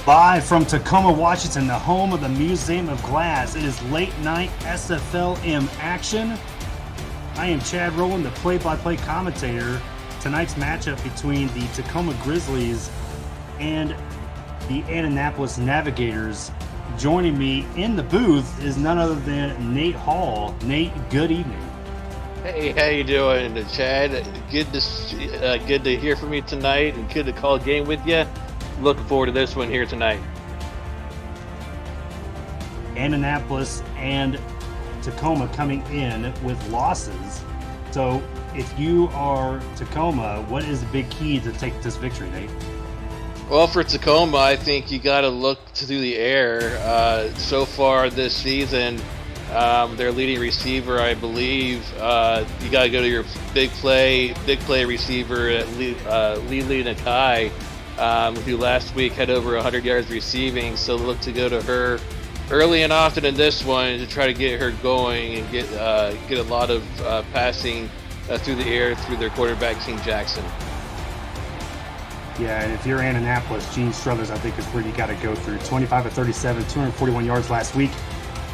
Live from Tacoma, Washington, the home of the Museum of Glass. It is late night SFLm action. I am Chad Rowland, the play-by-play commentator. Tonight's matchup between the Tacoma Grizzlies and the Annapolis Navigators. Joining me in the booth is none other than Nate Hall. Nate, good evening. Hey, how you doing, Chad? Good to hear from you tonight, and good to call a game with you. Looking forward to this one here tonight. Annapolis and Tacoma coming in with losses. So if you are Tacoma, what is the big key to take this victory, Nate? Well, for Tacoma, I think you got to look through the air. So far this season, their leading receiver, I believe, you got to go to your big play receiver, Lili Nakai, who last week had over 100 yards receiving. So look to go to her early and often in this one to try to get her going and get a lot of passing through the air through their quarterback, King Jackson. Yeah, and if you're Annapolis, Gene Struthers, I think, is where you got to go through. 25 of 37, 241 yards last week.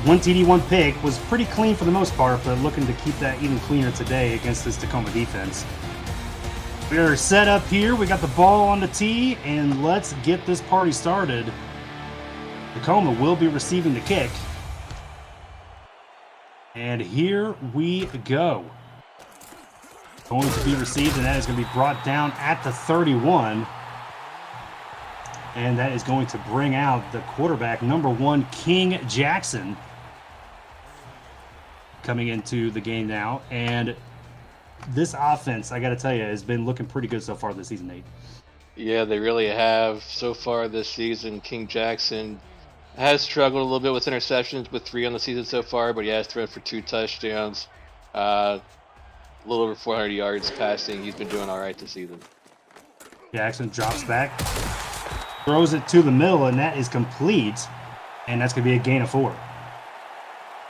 1 TD, 1 pick. Was pretty clean for the most part, but looking to keep that even cleaner today against this Tacoma defense. We're set up here. We got the ball on the tee, and let's get this party started. Tacoma will be receiving the kick. And here we go. Going to be received, and that is going to be brought down at the 31. And that is going to bring out the quarterback, number 1, King Jackson, coming into the game now. And this offense, I got to tell you, has been looking pretty good so far this season, Nate. Yeah, they really have. So far this season, King Jackson has struggled a little bit with interceptions, with 3 on the season so far, but he has thrown for 2 touchdowns. A little over 400 yards passing. He's been doing all right this season. Jackson drops back, throws it to the middle, and that is complete. And that's going to be a gain of 4.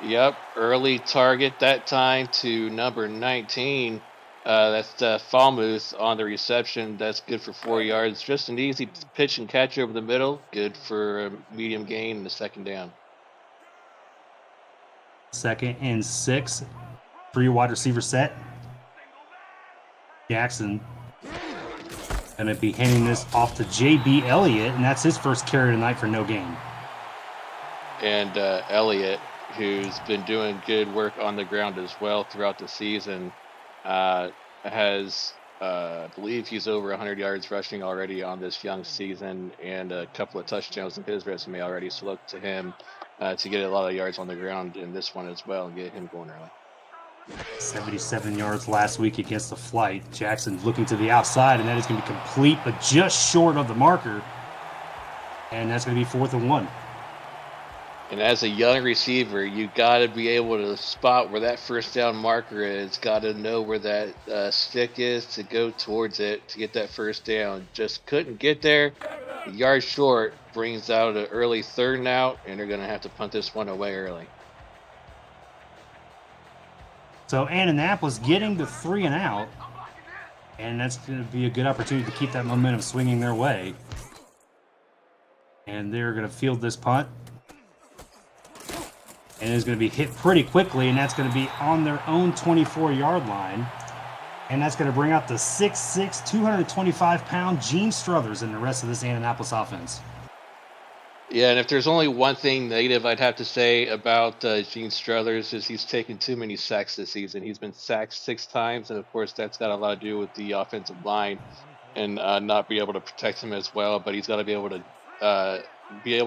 Yep, early target that time to number 19. That's Falmuth on the reception. That's good for 4 yards. Just an easy pitch and catch over the middle. Good for a medium gain and a second down. 2nd and 6. 3 wide receiver set. Jackson going to be handing this off to J.B. Elliott, and that's his first carry tonight for no gain. And Elliott, who's been doing good work on the ground as well throughout the season, has, I believe he's over 100 yards rushing already on this young season, and a couple of touchdowns in his resume already. So look to him to get a lot of yards on the ground in this one as well and get him going early. 77 yards last week against the Flight. Jackson looking to the outside, and that is going to be complete, but just short of the marker. And that's going to be 4th and 1. And as a young receiver, you got to be able to spot where that first down marker is. Got to know where that stick is to go towards it to get that first down. Just couldn't get there. A yard short brings out an early 3rd and out, and they're going to have to punt this one away early. So Annapolis getting the 3 and out, and that's going to be a good opportunity to keep that momentum swinging their way. And they're going to field this punt. And it's going to be hit pretty quickly, and that's going to be on their own 24-yard line. And that's going to bring out the 6'6", 225-pound Gene Struthers in the rest of this Annapolis offense. Yeah, and if there's only one thing negative I'd have to say about Gene Struthers is he's taken too many sacks this season. He's been sacked 6 times, and of course that's got a lot to do with the offensive line and not be able to protect him as well. But he's got to be able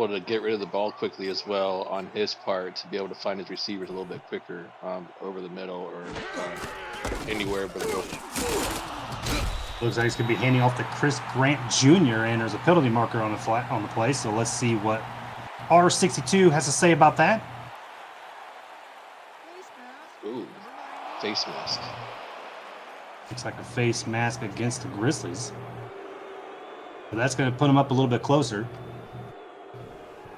to get rid of the ball quickly as well on his part to be able to find his receivers a little bit quicker over the middle or anywhere but the open. Looks like it's going to be handing off to Chris Grant Jr., and there's a penalty marker on the play, so let's see what R62 has to say about that. Ooh, face mask. Looks like a face mask against the Grizzlies. So that's going to put them up a little bit closer.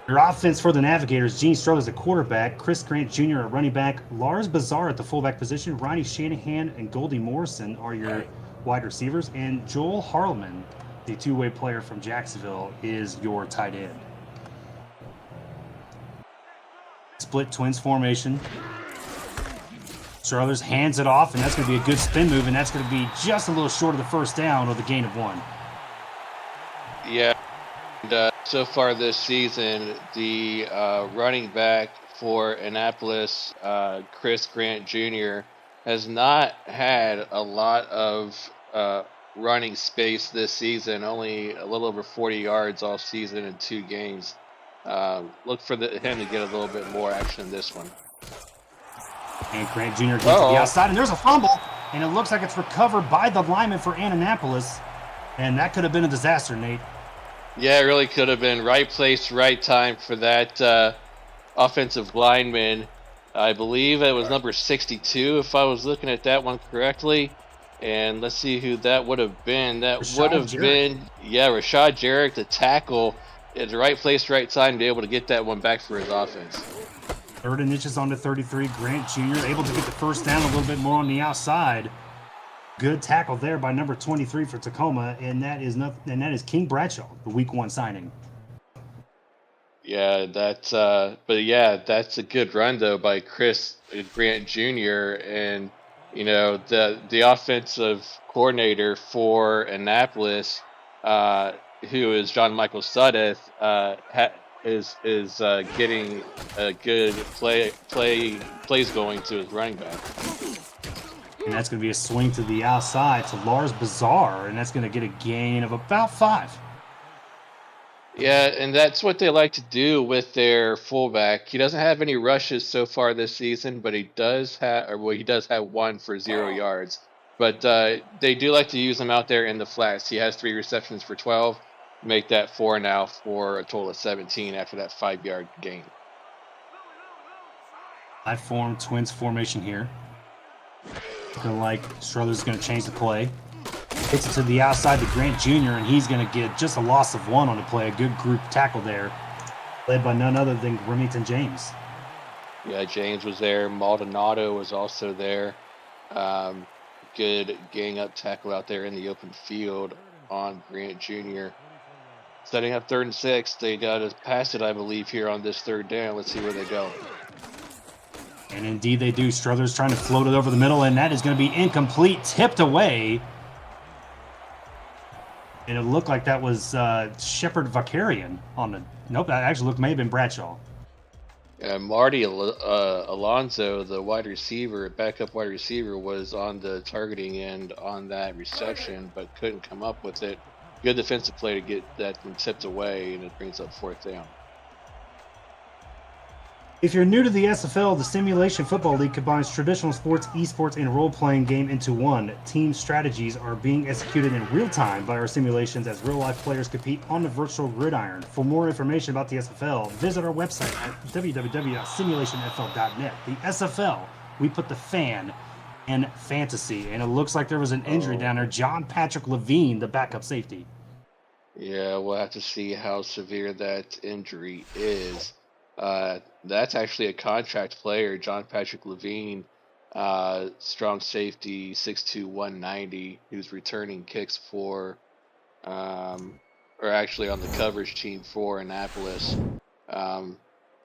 Your offense for the Navigators, Gene Struthers at quarterback, Chris Grant Jr. at running back, Lars Bazar at the fullback position, Ronnie Shanahan and Goldie Morrison are your wide receivers, and Joel Harleman the two-way player from Jacksonville, is your tight end. Split twins formation. Struthers hands it off, and that's going to be a good spin move, and that's going to be just a little short of the first down with a gain of 1. Yeah, and so far this season, the running back for Annapolis, Chris Grant Jr., has not had a lot of running space this season, only a little over 40 yards all season in 2 games. Look for him to get a little bit more action in this one. And Grant Jr. gets to the outside, and there's a fumble, and it looks like it's recovered by the lineman for Annapolis, and that could have been a disaster, Nate. Yeah, it really could have been. Right place, right time for that offensive lineman. I believe it was number 62, if I was looking at that one correctly. And let's see who that would have been. That would have been, Rashad Jarrett, the tackle, at the right place, right time to be able to get that one back for his offense. 3rd and inches on the 33. Grant Jr. able to get the first down a little bit more on the outside. Good tackle there by number 23 for Tacoma, and that is King Bradshaw, the Week 1 signing. Yeah, that's a good run though by Chris Grant Jr. and the offensive coordinator for Annapolis, who is John Michael Suddeth, is getting a good plays going to his running back. And that's going to be a swing to the outside to Lars Bazar, and that's going to get a gain of about 5. Yeah, and that's what they like to do with their fullback. He doesn't have any rushes so far this season, but he does have one for 0 yards. But they do like to use him out there in the flats. He has 3 receptions for 12. Make that 4 now for a total of 17 after that 5-yard gain. I form twins formation here. Looking like Struthers is going to change the play. Hits it to the outside to Grant Jr., and he's going to get just a loss of 1 on the play. A good group tackle there, led by none other than Remington James. Yeah, James was there. Maldonado was also there. Good gang up tackle out there in the open field on Grant Jr. Setting up 3rd and 6. They got to pass it, I believe, here on this 3rd down. Let's see where they go. And indeed they do. Struthers trying to float it over the middle, and that is going to be incomplete, tipped away. And it looked like that was Shepard Vakarian on the... Nope, that actually may have been Bradshaw. Yeah, Marty Alonso, the backup wide receiver, was on the targeting end on that reception, but couldn't come up with it. Good defensive play to get that tipped away, and it brings up 4th down. If you're new to the SFL, the Simulation Football League combines traditional sports, esports, and role-playing game into one. Team strategies are being executed in real time by our simulations as real-life players compete on the virtual gridiron. For more information about the SFL, visit our website at www.simulationfl.net. The SFL, we put the fan in fantasy, and it looks like there was an injury down there. John Patrick Levine, the backup safety. Yeah, we'll have to see how severe that injury is. That's actually a contract player, John Patrick Levine, strong safety, 6'2", 190, who's returning kicks for, or actually on the coverage team for Annapolis.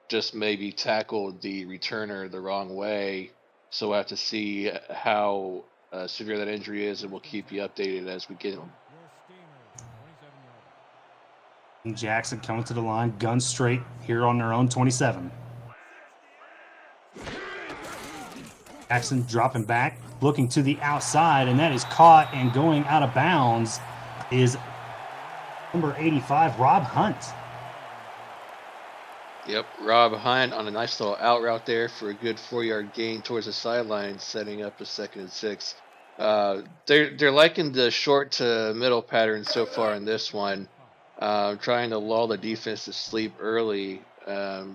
Just maybe tackled the returner the wrong way, so we'll have to see how severe that injury is, and we'll keep you updated as we get them. Jackson coming to the line, gun straight here on their own 27. Jackson dropping back, looking to the outside, and that is caught, and going out of bounds is number 85, Rob Hunt. Yep, Rob Hunt on a nice little out route there for a good 4-yard gain towards the sideline, setting up a 2nd and 6. They're liking the short to middle pattern so far in this one. Trying to lull the defense to sleep early. I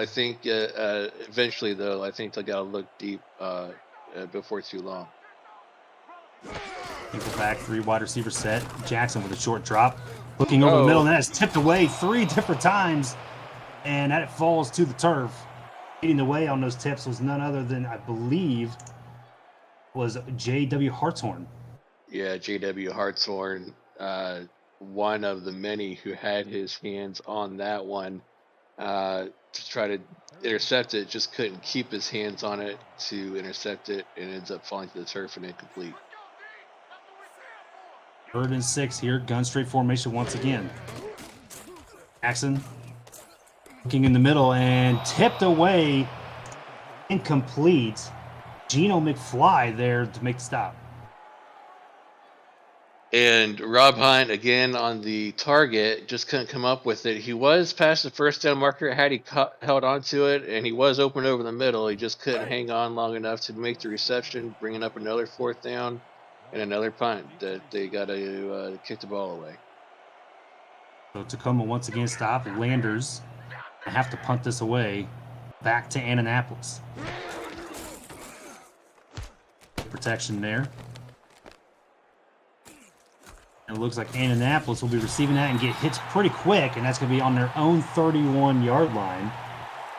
think eventually, though, I think they got to look deep before too long. Nickel back, 3 wide receiver set. Jackson with a short drop. Looking over the middle, and that is tipped away 3 different times. And that falls to the turf. Leading the way on those tips was none other than, I believe, was J.W. Hartshorn. Yeah, J.W. Hartshorn. one of the many who had his hands on that one to try to intercept it. Just couldn't keep his hands on it to intercept it, and ends up falling to the turf and incomplete. 3rd and 6 here. Gun straight formation once again. Jackson looking in the middle and tipped away. Incomplete. Geno McFly there to make the stop. And Rob Hunt, again on the target, just couldn't come up with it. He was past the first down marker had he held on to it, and he was open over the middle. He just couldn't hang on long enough to make the reception, bringing up another 4th down and another punt that they got to kick the ball away. So Tacoma once again stopped. Landers have to punt this away back to Annapolis. Protection there. And it looks like Annapolis will be receiving that and get hits pretty quick, and that's going to be on their own 31-yard line.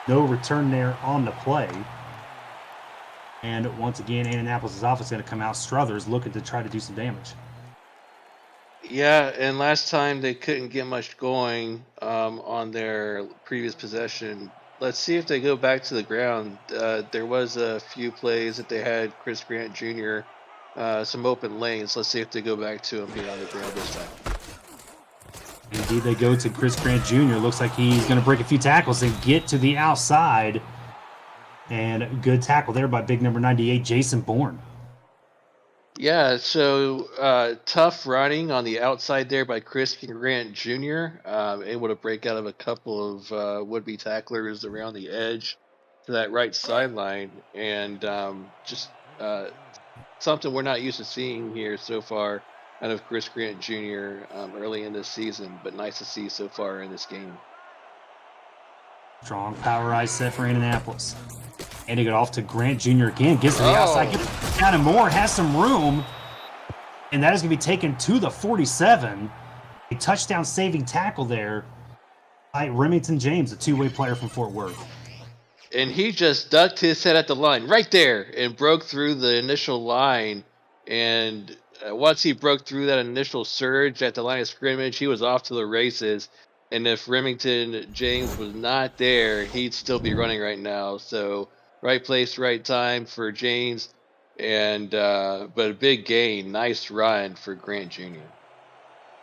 No return there on the play. And once again, Annapolis' offense is going to come out. Struthers looking to try to do some damage. Yeah, and last time they couldn't get much going on their previous possession. Let's see if they go back to the ground. There was a few plays that they had Chris Grant Jr., some open lanes. Let's see if they go back to him here on the ground this time. Indeed, they go to Chris Grant Jr. Looks like he's going to break a few tackles and get to the outside. And good tackle there by big number 98, Jason Bourne. Yeah, so tough running on the outside there by Chris Grant Jr., able to break out of a couple of would-be tacklers around the edge to that right sideline, and just something we're not used to seeing here so far out of Chris Grant Jr. Early in this season, but nice to see so far in this game. Strong power eye set for Annapolis. Handing it off to Grant Jr. again. Gets to the outside. Gets down and more. Has some room. And that is going to be taken to the 47. A touchdown saving tackle there by Remington James, a two-way player from Fort Worth. And he just ducked his head at the line right there and broke through the initial line. And once he broke through that initial surge at the line of scrimmage, he was off to the races. And if Remington James was not there, he'd still be running right now. So right place, right time for James. And but a big gain. Nice run for Grant Jr.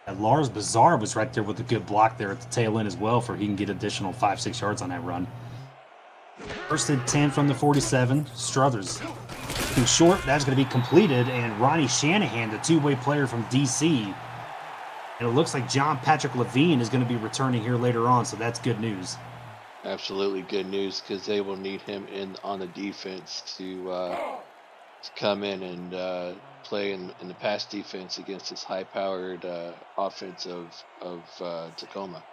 And Lars Bazar was right there with a good block there at the tail end as well for he can get additional 5-6 yards on that run. 1st and 10 from the 47. Struthers looking short. That's going to be completed. And Ronnie Shanahan, the two-way player from D.C., and it looks like John Patrick Levine is going to be returning here later on, so that's good news. Absolutely good news because they will need him in on the defense to come in and play in the pass defense against this high-powered offense of Tacoma.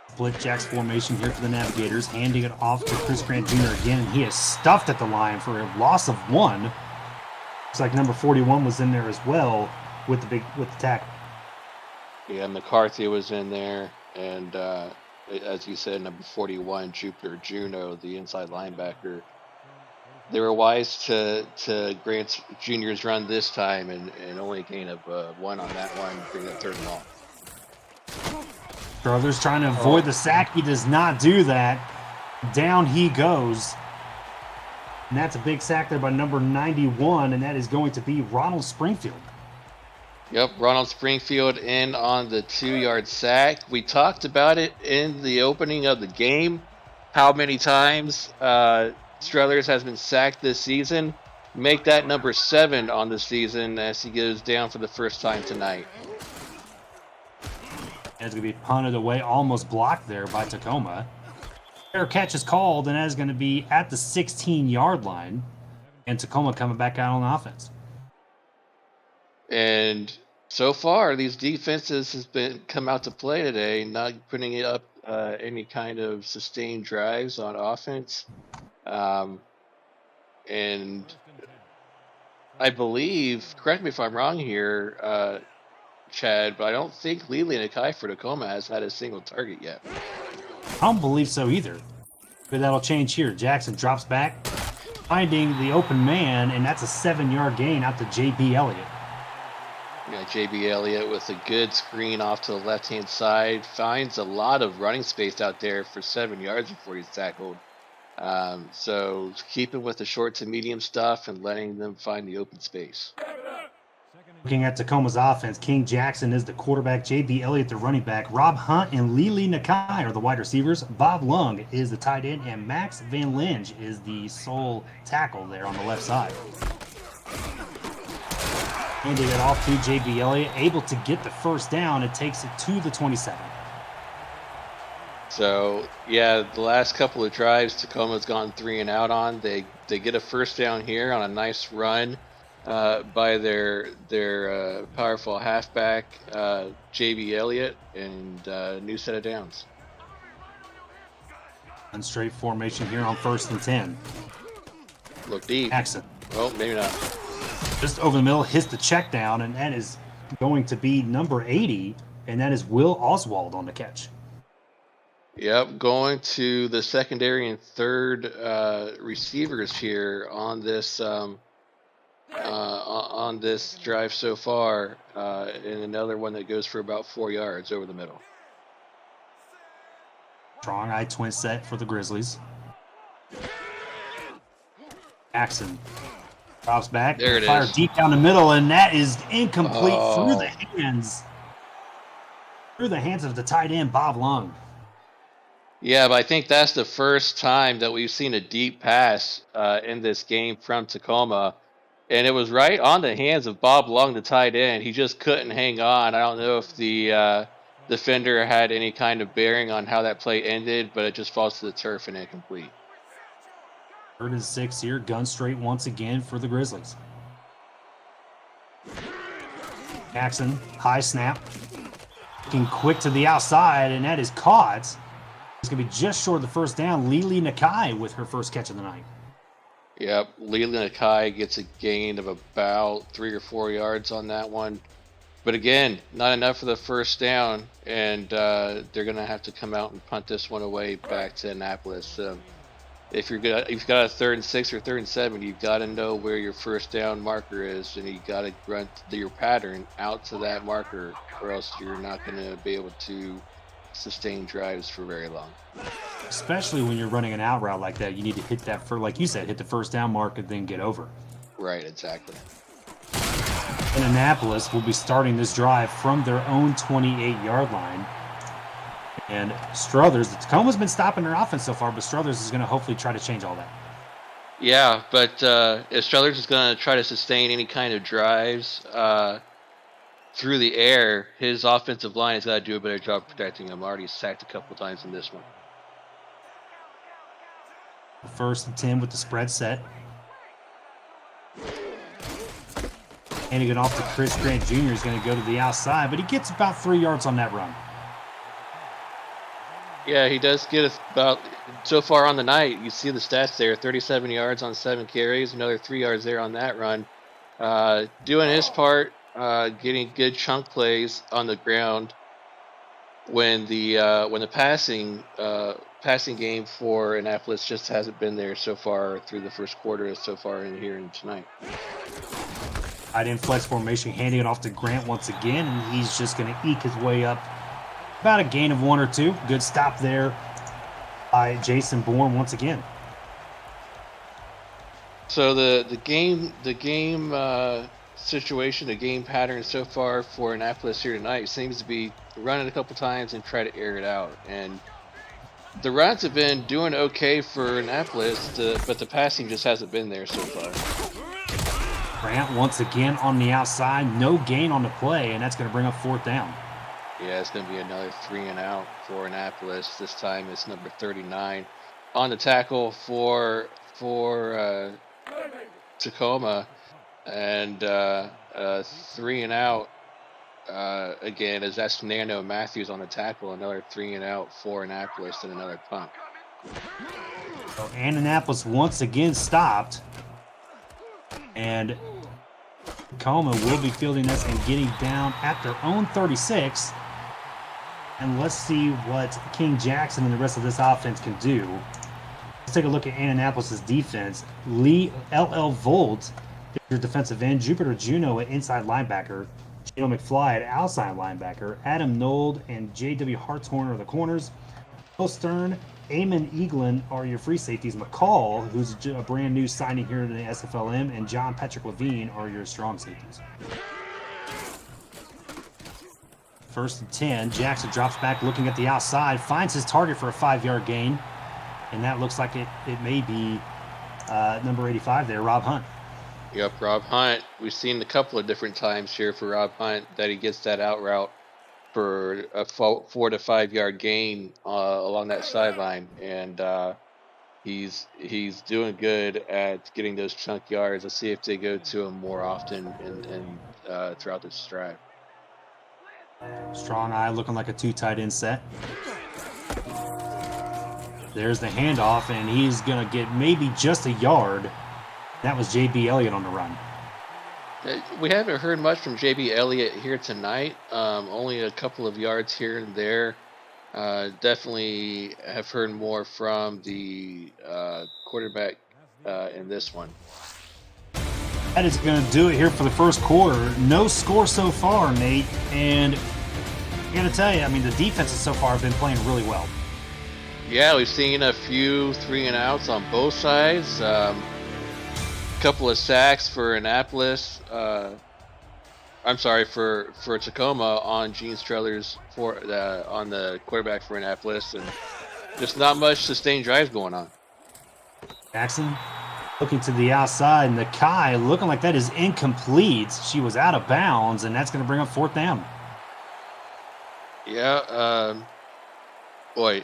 Split jacks formation here for the Navigators, handing it off to Chris Grant Jr. again, and he is stuffed at the line for a loss of 1. Looks like number 41 was in there as well with the tackle. Yeah, McCarthy was in there, and as you said, number 41, Jupiter Juno, the inside linebacker. They were wise to Grant Jr.'s run this time and only a gain of 1 on that one, bring that 3rd and long. Struthers trying to avoid the sack. He does not do that. Down he goes. And that's a big sack there by number 91, and that is going to be Ronald Springfield. Yep, Ronald Springfield in on the 2-yard sack. We talked about it in the opening of the game, how many times Struthers has been sacked this season. Make that number 7 on the season as he goes down for the first time tonight. It's going to be punted away, almost blocked there by Tacoma. Fair catch is called, and that is going to be at the 16-yard line. And Tacoma coming back out on offense. And so far, these defenses has been come out to play today, not putting up any kind of sustained drives on offense. And I believe, correct me if I'm wrong here, Chad, but I don't think Lely Nakai for Tacoma has had a single target yet. I don't believe so either. But that'll change here. Jackson drops back, finding the open man, and that's a 7-yard gain out to J.B. Elliott. Yeah, JB Elliott with a good screen off to the left-hand side. Finds a lot of running space out there for 7 yards before he's tackled. So keeping with the short to medium stuff and letting them find the open space. Looking at Tacoma's offense, King Jackson is the quarterback, JB Elliott the running back, Rob Hunt and Lili Nakai are the wide receivers, Bob Lung is the tight end, and Max Van Linge is the sole tackle there on the left side. Handing it off to JB Elliott, able to get the first down. It takes it to the 27. So yeah, the last couple of drives Tacoma's gone 3 and out on. They get a first down here on a nice run by their powerful halfback JB Elliott, and new set of downs. And straight formation here on 1st and 10. Look deep. Jackson. Oh, maybe not. Just over the middle, hits the check down, and that is going to be number 80, and that is Will Oswald on the catch. Yep, going to the secondary and third receivers here on this drive so far, and another one that goes for about 4 yards over the middle. Strong eye twin set for the Grizzlies. Jackson drops back. There it fire is. Deep down the middle, and that is incomplete through the hands of the tight end, Bob Lung. Yeah, but I think that's the first time that we've seen a deep pass in this game from Tacoma, and it was right on the hands of Bob Lung, the tight end. He just couldn't hang on. I don't know if the defender had any kind of bearing on how that play ended, but it just falls to the turf and incomplete. 3rd and 6 here, gun straight once again for the Grizzlies. Jackson, high snap, looking quick to the outside, and that is caught. It's going to be just short of the first down. Lili Nakai with her first catch of the night. Yep, Lili Nakai gets a gain of about 3 or 4 yards on that one. But again, not enough for the first down, and they're going to have to come out and punt this one away back to Annapolis. If you've got a 3rd and 6 or 3rd and 7, you've got to know where your first down marker is, and you got to run your pattern out to that marker, or else you're not going to be able to sustain drives for very long. Especially when you're running an out route like that, you need to hit that for, like you said, hit the first down mark and then get over. Right, exactly. And Annapolis will be starting this drive from their own 28-yard line. And Struthers, Tacoma's been stopping their offense so far, but Struthers is going to hopefully try to change all that. Yeah, but if Struthers is going to try to sustain any kind of drives through the air, his offensive line has got to do a better job protecting him. Already sacked a couple times in this one. 1st and 10 with the spread set. Handing it off to Chris Grant Jr. is going to go to the outside, but he gets about 3 yards on that run. Yeah, he does get about, so far on the night, you see the stats there, 37 yards on 7 carries, another 3 yards there on that run. Doing his part, getting good chunk plays on the ground when the passing game for Annapolis just hasn't been there so far through the first quarter, so far in here and tonight. Tight end flex formation, handing it off to Grant once again, and he's just going to eke his way up. About a gain of 1 or 2. Good stop there by Jason Bourne once again. So the game situation, the game pattern so far for Annapolis here tonight seems to be run it a couple times and try to air it out. And the runs have been doing okay for Annapolis, but the passing just hasn't been there so far. Grant once again on the outside, no gain on the play, and that's going to bring up 4th down. Yeah, it's going to be another 3 and out for Annapolis. This time it's number 39 on the tackle for Tacoma, and 3 and out again, as that's Nano Matthews on the tackle. Another 3 and out for Annapolis and another punt. So Annapolis once again stopped, and Tacoma will be fielding this and getting down at their own 36. And let's see what King Jackson and the rest of this offense can do. Let's take a look at Annapolis' defense. Lee L.L. Volt, your defensive end. Jupiter Juno, an inside linebacker. Gino McFly at outside linebacker. Adam Nold and J.W. Hartshorn are the corners. Bill Stern, Eamon Eaglin are your free safeties. McCall, who's a brand new signing here in the SFLm, and John Patrick Levine are your strong safeties. First and 10. Jackson drops back looking at the outside, finds his target for a 5-yard gain, and that looks like it may be number 85 there, Rob Hunt. Yep, Rob Hunt. We've seen a couple of different times here for Rob Hunt that he gets that out route for a 4 to 5 yard gain along that sideline, and he's doing good at getting those chunk yards. Let's see if they go to him more often and throughout this drive. Strong eye looking like a 2 tight end set. There's the handoff, and he's going to get maybe just a yard. That was J.B. Elliott on the run. We haven't heard much from J.B. Elliott here tonight. Only a couple of yards here and there. Definitely have heard more from the quarterback in this one. That is going to do it here for the first quarter. No score so far, Nate. And I got to tell you, I mean, the defenses so far have been playing really well. Yeah, we've seen a few 3-and-outs on both sides. Couple of sacks for Annapolis. I'm sorry, for Tacoma on Gene Streller's on the quarterback for Annapolis, and just not much sustained drives going on. Jackson looking to the outside, and Nakai looking like that is incomplete. She was out of bounds, and that's going to bring up 4th down. Yeah, boy,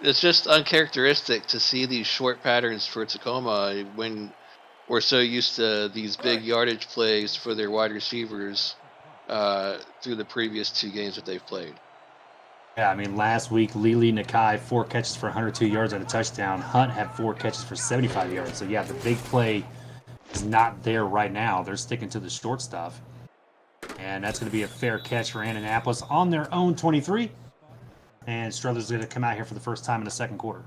it's just uncharacteristic to see these short patterns for Tacoma when we're so used to these big yardage plays for their wide receivers through the previous 2 games that they've played. Yeah, I mean, last week, Lily Nakai, 4 catches for 102 yards and a touchdown. Hunt had 4 catches for 75 yards. So, yeah, the big play is not there right now. They're sticking to the short stuff. And that's going to be a fair catch for Annapolis on their own 23. And Struther's going to come out here for the first time in the second quarter.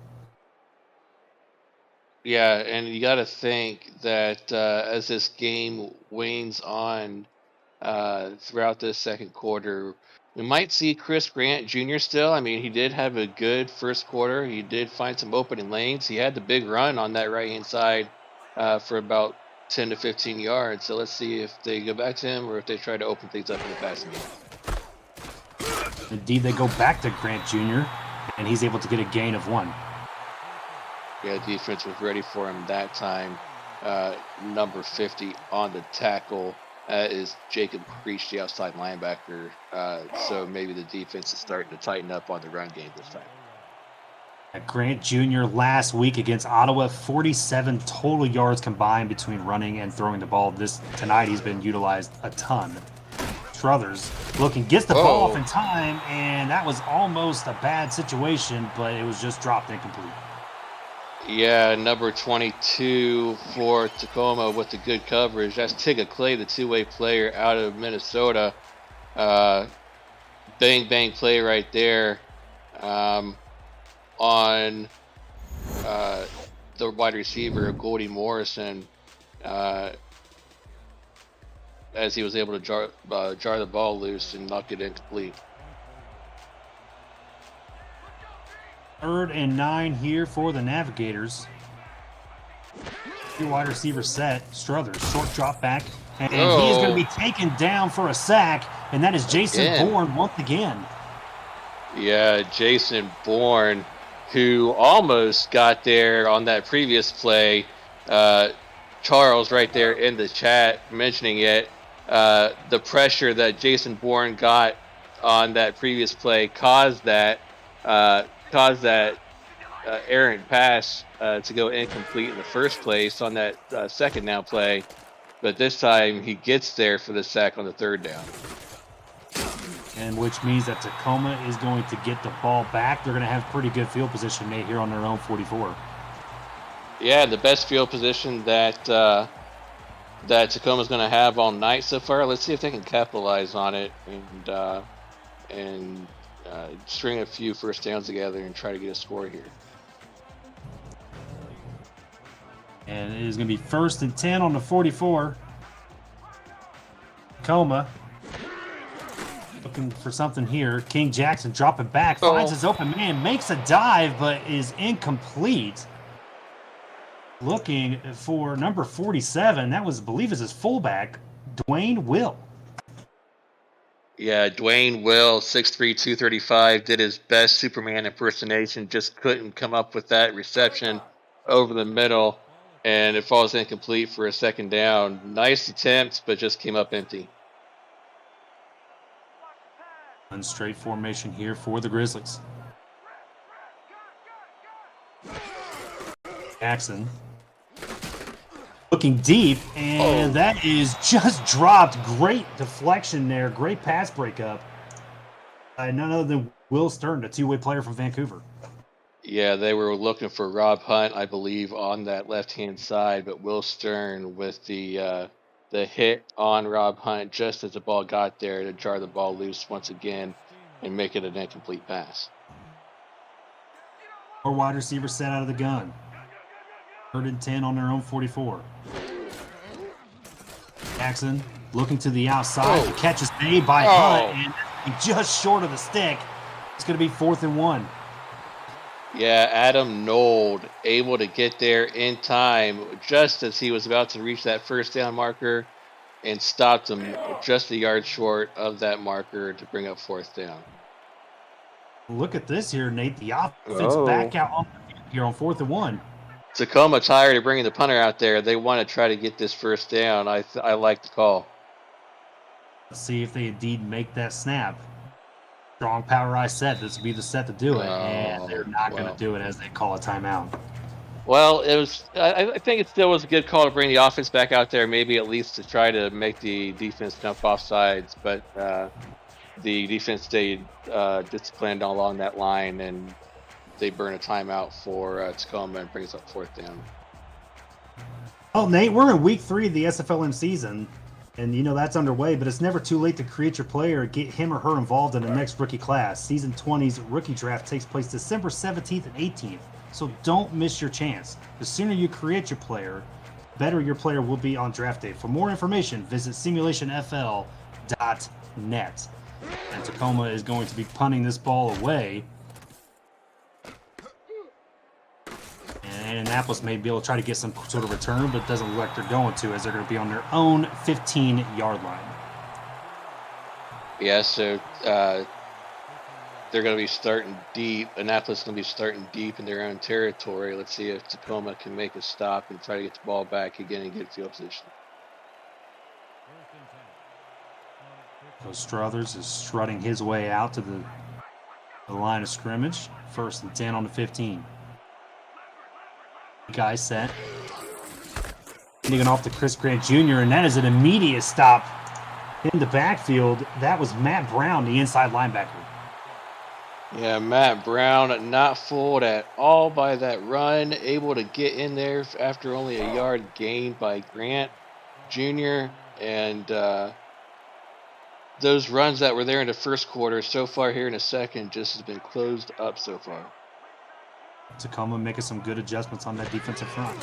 Yeah, and you got to think that as this game wanes on throughout this second quarter, we might see Chris Grant Jr. still. I mean, he did have a good first quarter. He did find some opening lanes. He had the big run on that right-hand side for about 10 to 15 yards. So let's see if they go back to him or if they try to open things up in the passing game. Indeed, they go back to Grant Jr., and he's able to get a gain of 1. Yeah, defense was ready for him that time. Number 50 on the tackle is Jacob Creech, the outside linebacker. So maybe the defense is starting to tighten up on the run game this time. Grant Jr. last week against Ottawa, 47 total yards combined between running and throwing the ball. Tonight he's been utilized a ton. Struthers gets the ball off in time, and that was almost a bad situation, but it was just dropped incomplete. Yeah, number 22 for Tacoma with the good coverage. That's Tigga Clay, the two-way player out of Minnesota. Bang, bang play right there on the wide receiver, Goldie Morrison, as he was able to jar the ball loose and knock it incomplete. 3rd and 9 here for the Navigators. 2 wide receiver set. Struthers, short drop back. And he is going to be taken down for a sack. And that is Jason Bourne once again. Yeah, Jason Bourne, who almost got there on that previous play. Charles right there in the chat mentioning it. The pressure that Jason Bourne got on that previous play caused that errant pass to go incomplete in the first place on that second down play, but this time he gets there for the sack on the 3rd down. And which means that Tacoma is going to get the ball back. They're going to have pretty good field position, Nate, here on their own 44. Yeah, the best field position that Tacoma's going to have all night so far. Let's see if they can capitalize on it and string a few first downs together and try to get a score here. And it is going to be 1st and 10 on the 44. Tacoma looking for something here. King Jackson dropping back, finds his open man, makes a dive, but is incomplete. Looking for number 47. That was, I believe, is his fullback, Dwayne Will. Yeah, Dwayne Will, 6'3", 235, did his best Superman impersonation, just couldn't come up with that reception over the middle, and it falls incomplete for a second down. Nice attempt, but just came up empty. Straight formation here for the Grizzlies. Jackson looking deep, and that is just dropped. Great deflection there. Great pass breakup. None other than Will Stern, a two-way player from Vancouver. Yeah, they were looking for Rob Hunt, I believe, on that left-hand side, but Will Stern with the hit on Rob Hunt just as the ball got there to jar the ball loose once again and make it an incomplete pass. More wide receivers set out of the gun. 3rd and 10 on their own 44. Jackson looking to the outside. The catch is made by Hunt, and just short of the stick. It's going to be 4th and 1. Yeah, Adam Nold able to get there in time just as he was about to reach that first down marker and stopped him just a yard short of that marker to bring up 4th down. Look at this here, Nate. The offense back out on the field here on 4th and 1. Tacoma tired of bringing the punter out there. They want to try to get this first down. I like the call. Let's see if they indeed make that snap. Strong power I set. This would be the set to do it, and they're not going to do it as they call a timeout. Well, it was. I think it still was a good call to bring the offense back out there, maybe at least to try to make the defense jump off sides. But the defense stayed disciplined along that line, and they burn a timeout for Tacoma and brings up 4th down. Oh, Nate, we're in week 3 of the SFLm season, and you know that's underway, but it's never too late to create your player and get him or her involved in the next rookie class. Season 20's rookie draft takes place December 17th and 18th, so don't miss your chance. The sooner you create your player, the better your player will be on draft day. For more information, visit simulationfl.net. And Tacoma is going to be punting this ball away. And Annapolis may be able to try to get some sort of return, but it doesn't look like they're going to, as they're going to be on their own 15-yard line. Yeah, so they're going to be starting deep. Annapolis is going to be starting deep in their own territory. Let's see if Tacoma can make a stop and try to get the ball back again and get field position. So Struthers is strutting his way out to the line of scrimmage. 1st and 10 on the 15. Guy set. Getting off to Chris Grant Jr., and that is an immediate stop in the backfield. That was Matt Brown, the inside linebacker. Yeah, Matt Brown not fooled at all by that run, able to get in there after only a yard gained by Grant Jr. And those runs that were there in the first quarter so far here in the second just has been closed up so far. Tacoma making some good adjustments on that defensive front.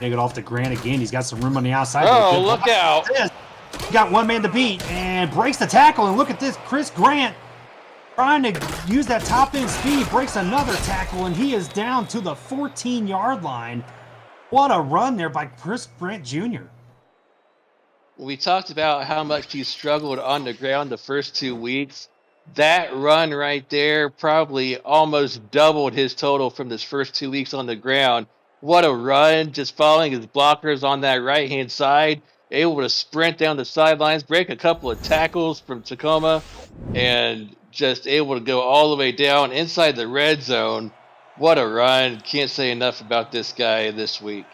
Take it off to Grant again. He's got some room on the outside. Oh, look out. He got one man to beat and breaks the tackle. And look at this. Chris Grant trying to use that top end speed, breaks another tackle, and he is down to the 14-yard line. What a run there by Chris Grant Jr. We talked about how much he struggled on the ground the first 2 weeks. That run right there probably almost doubled his total from his first 2 weeks on the ground. What a run, just following his blockers on that right-hand side, able to sprint down the sidelines, break a couple of tackles from Tacoma, and just able to go all the way down inside the red zone. What a run. Can't say enough about this guy this week.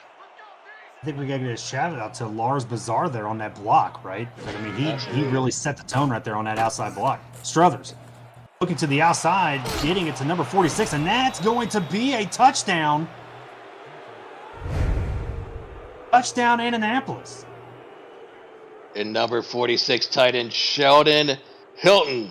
I think we got to get a shout out to Lars Bazar there on that block, right? I mean, he really set the tone right there on that outside block. Struthers looking to the outside, getting it to number 46, and that's going to be a touchdown. Touchdown in Annapolis. And number 46 tight end Sheldon Hilton,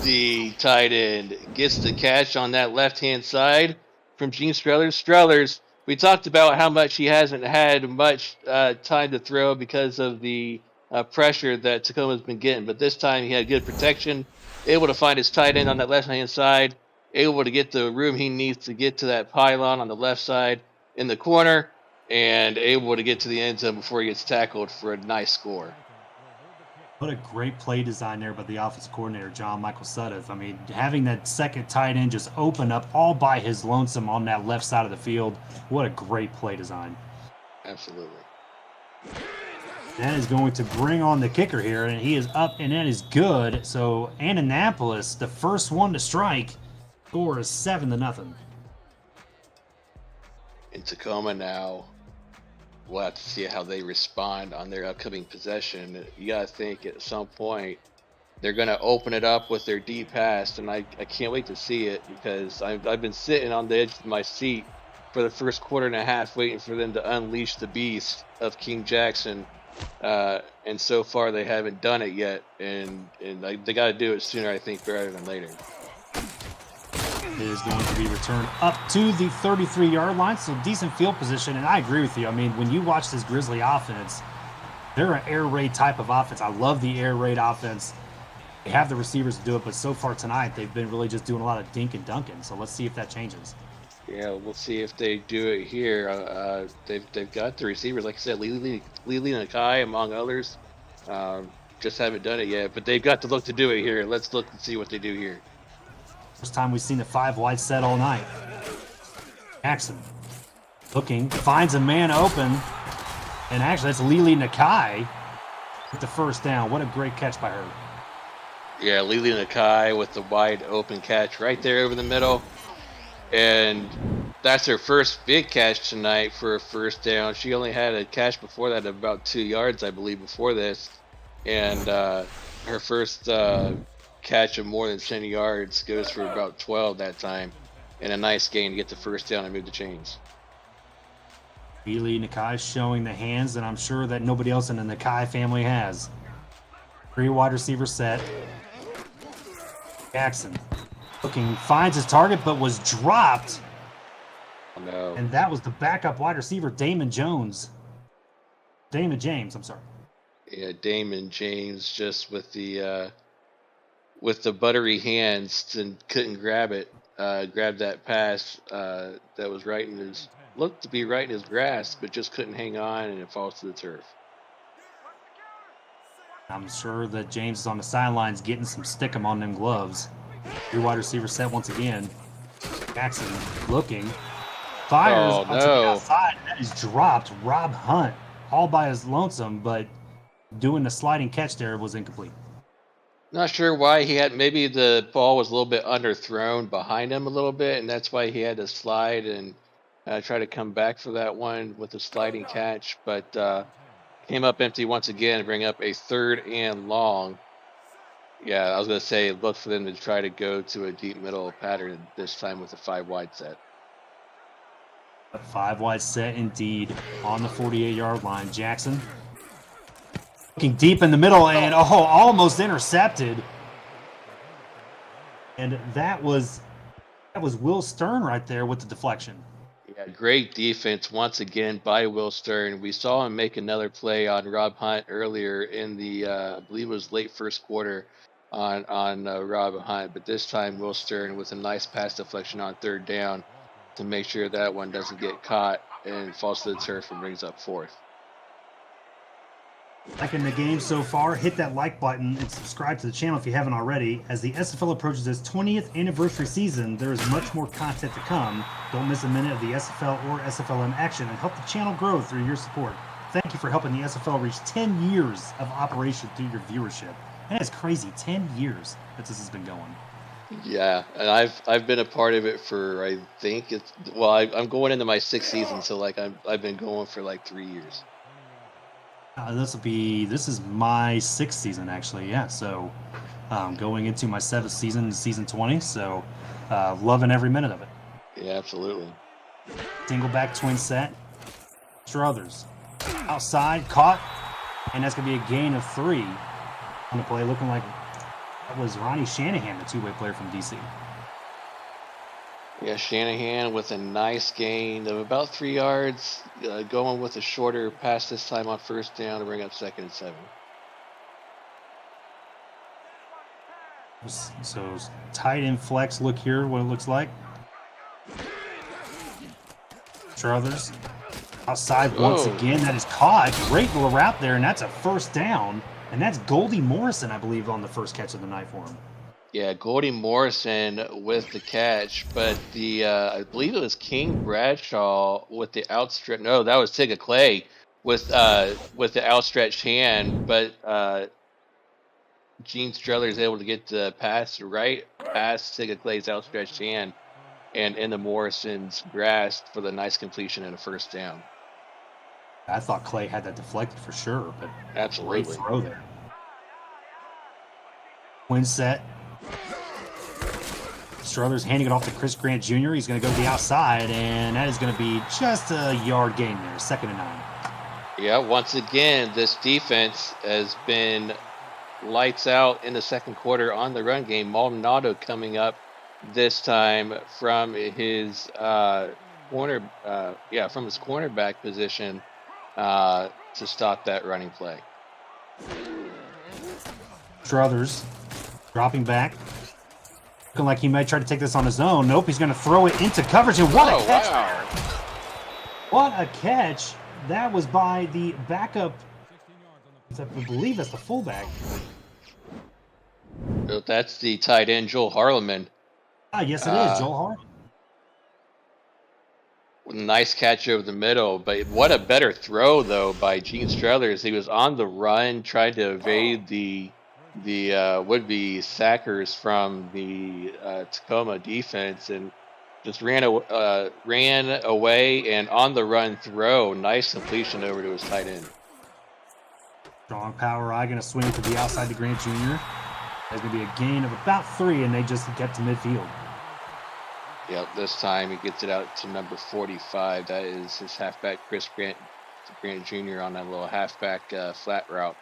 the tight end, gets the catch on that left-hand side from Gene Struthers. Struthers, we talked about how much he hasn't had much time to throw because of the pressure that Tacoma's been getting. But this time he had good protection, able to find his tight end on that left-hand side, able to get the room he needs to get to that pylon on the left side in the corner, and able to get to the end zone before he gets tackled for a nice score. What a great play design there by the offensive coordinator, John Michael Sudduth. I mean, having that second tight end just open up all by his lonesome on that left side of the field. What a great play design. Absolutely. That is going to bring on the kicker here, and he is up, and that is good. So Annapolis, the first one to strike, score is 7-0. In Tacoma now, we'll have to see how they respond on their upcoming possession. You got to think at some point they're going to open it up with their deep pass, and I can't wait to see it because I've been sitting on the edge of my seat for the first quarter and a half waiting for them to unleash the beast of King Jackson. And so far they haven't done it yet, and they got to do it sooner, I think, rather than later. It is going to be returned up to the 33-yard line, so decent field position, and I agree with you. I mean, when you watch this Grizzly offense, they're an air raid type of offense. I love the air raid offense. They have the receivers to do it, but so far tonight, they've been really just doing a lot of dink and dunking, so let's see if that changes. Yeah, we'll see if they do it here. They've got the receivers, like I said, Lily Nakai, among others. Just haven't done it yet, but they've got to look to do it here. Let's look and see what they do here. First time we've seen the 5 wide set all night. Jackson looking, finds a man open, and actually that's Lily Nakai with the first down. What a great catch by her. Yeah, Lily Nakai with the wide open catch right there over the middle. And that's her first big catch tonight for a first down. She only had a catch before that of about 2 yards, I believe, before this. And her first catch of more than 10 yards goes for about 12 that time. And a nice gain to get the first down and move the chains. Lily Nakai showing the hands that I'm sure that nobody else in the Nakai family has. 3 wide receiver set. Jackson looking, finds his target, but was dropped. Oh, no. And that was the backup wide receiver, Damon James, I'm sorry. Yeah, Damon James just with the buttery hands and couldn't grab it. Grab that pass that was looked to be right in his grasp, but just couldn't hang on, and it falls to the turf. I'm sure that James is on the sidelines getting some stickum on them gloves. 3 wide receiver set once again. Jackson looking. Fires onto the outside. That is dropped. Rob Hunt all by his lonesome, but doing the sliding catch there was incomplete. Not sure why he had, maybe the ball was a little bit underthrown behind him a little bit, and that's why he had to slide and try to come back for that one with the sliding catch, but came up empty once again and bring up a 3rd and long. Yeah, I was going to say, look for them to try to go to a deep middle pattern this time with a 5 wide set. A 5 wide set indeed on the 48-yard line. Jackson looking deep in the middle and almost intercepted. And that was Will Stern right there with the deflection. Yeah, great defense once again by Will Stern. We saw him make another play on Rob Hunt earlier in the, I believe it was late first quarter on Rob Hunt, but this time Will Stern with a nice pass deflection on 3rd down to make sure that one doesn't get caught and falls to the turf and brings up 4th. Liking the game so far, hit that like button and subscribe to the channel if you haven't already. As the SFL approaches its 20th anniversary season, there is much more content to come. Don't miss a minute of the SFL or SFLm action and help the channel grow through your support. Thank you for helping the SFL reach 10 years of operation through your viewership. And it's crazy, 10 years that this has been going. Yeah, and I've been a part of it for, I think I'm going into my 6th season, so like I've been going for like 3 years. This is my 6th season actually, yeah. So going into my 7th season, season 20. So loving every minute of it. Yeah, absolutely. Single back twin set. Struthers outside, caught, and that's gonna be a gain of 3 on the play. Looking like that was Ronnie Shanahan, the 2-way player from DC. Yeah, Shanahan with a nice gain of about 3 yards, going with a shorter pass this time on 1st down to bring up 2nd and 7. So tight end flex look here, what it looks like. Struthers outside once again. That is caught. Great little route there, and that's a first down. And that's Goldie Morrison, I believe, on the first catch of the night for him. Yeah, Goldie Morrison with the catch, but the I believe it was King Bradshaw with the outstretched. No, that was Tigga Clay with the outstretched hand, but Gene Streller is able to get the pass right past Tigga Clay's outstretched hand and into Morrison's grasp for the nice completion and a first down. I thought Clay had that deflected for sure, but absolutely great throw there. Twin set. Struthers handing it off to Chris Grant Jr. He's going to go to the outside, and that is going to be just a yard gain there, 2nd and 9. Yeah, once again, this defense has been lights out in the second quarter on the run game. Maldonado coming up this time from his cornerback position to stop that running play. Struthers dropping back. Looking like he might try to take this on his own. Nope, he's going to throw it into coverage, and what a catch! Wow. What a catch! That was by the backup. I believe that's the fullback. So that's the tight end, Joel Harleman. Yes, it is, Joel Harleman. Nice catch over the middle, but what a better throw, though, by Gene Struthers. He was on the run, trying to evade the would-be sackers from the Tacoma defense, and just ran away and on the run throw. Nice completion over to his tight end. Strong power eye, going to swing it to the outside to Grant Jr. There's going to be a gain of about 3, and they just get to midfield. Yep, this time he gets it out to number 45. That is his halfback, Chris Grant Jr. on that little halfback flat route.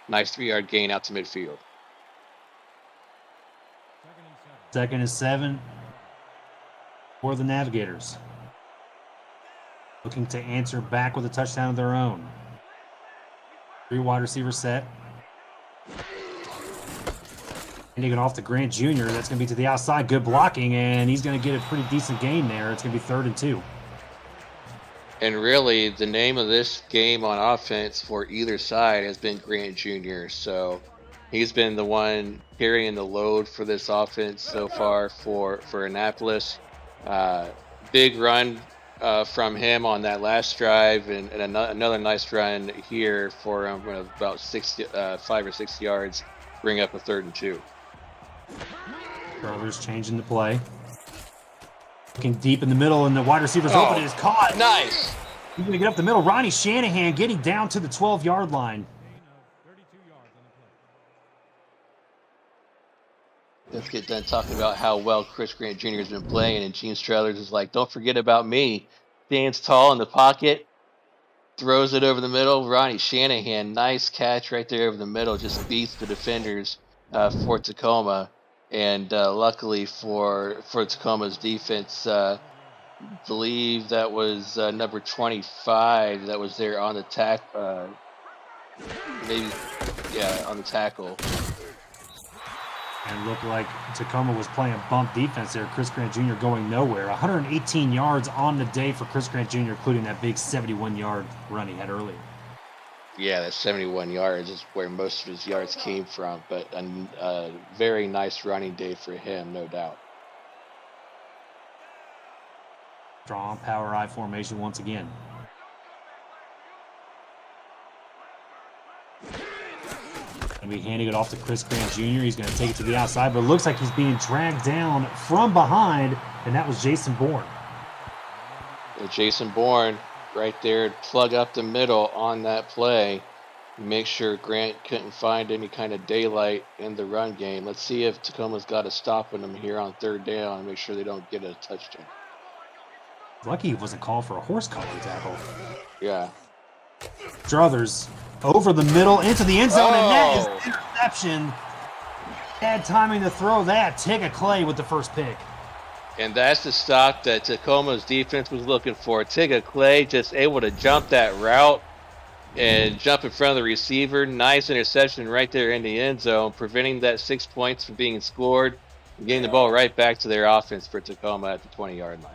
Nice 3-yard gain out to midfield. 2nd and 7 for the Navigators. Looking to answer back with a touchdown of their own. 3 wide receiver set. Handing it off to Grant Jr. That's going to be to the outside. Good blocking, and he's going to get a pretty decent gain there. It's going to be 3rd and 2. And really, the name of this game on offense for either side has been Grant Jr. So he's been the one carrying the load for this offense so far for Annapolis. Big run from him on that last drive, and another nice run here for him of about 5 or 6 yards, bring up a 3rd and 2. Struthers changing the play. Looking deep in the middle, and the wide receiver's open. It is caught. Nice. He's going to get up the middle. Ronnie Shanahan getting down to the 12-yard line. Let's get done talking about how well Chris Grant Jr. has been playing, and Gene Struthers is like, don't forget about me. Stands tall in the pocket, throws it over the middle. Ronnie Shanahan, nice catch right there over the middle, just beats the defenders for Tacoma. And luckily for Tacoma's defense, believe that was number 25 that was there on the on the tackle. And looked like Tacoma was playing bump defense there. Chris Grant Jr. going nowhere. 118 yards on the day for Chris Grant Jr., including that big 71-yard run he had earlier. Yeah, that 71 yards is where most of his yards came from, but a very nice running day for him, no doubt. Strong power I formation once again. Going to be handing it off to Chris Grant Jr. He's going to take it to the outside, but it looks like he's being dragged down from behind, and that was Jason Bourne. Jason Bourne right there, plug up the middle on that play. Make sure Grant couldn't find any kind of daylight in the run game. Let's see if Tacoma's got a stop on them here on 3rd down and make sure they don't get a touchdown. Lucky he wasn't called for a horse collar tackle. Yeah. Struthers over the middle into the end zone, and that is interception. Bad timing to throw that. Tigga Clay with the first pick. And that's the stop that Tacoma's defense was looking for. Tigga Clay just able to jump that route and jump in front of the receiver. Nice interception right there in the end zone, preventing that 6 points from being scored and getting the ball right back to their offense for Tacoma at the 20-yard line.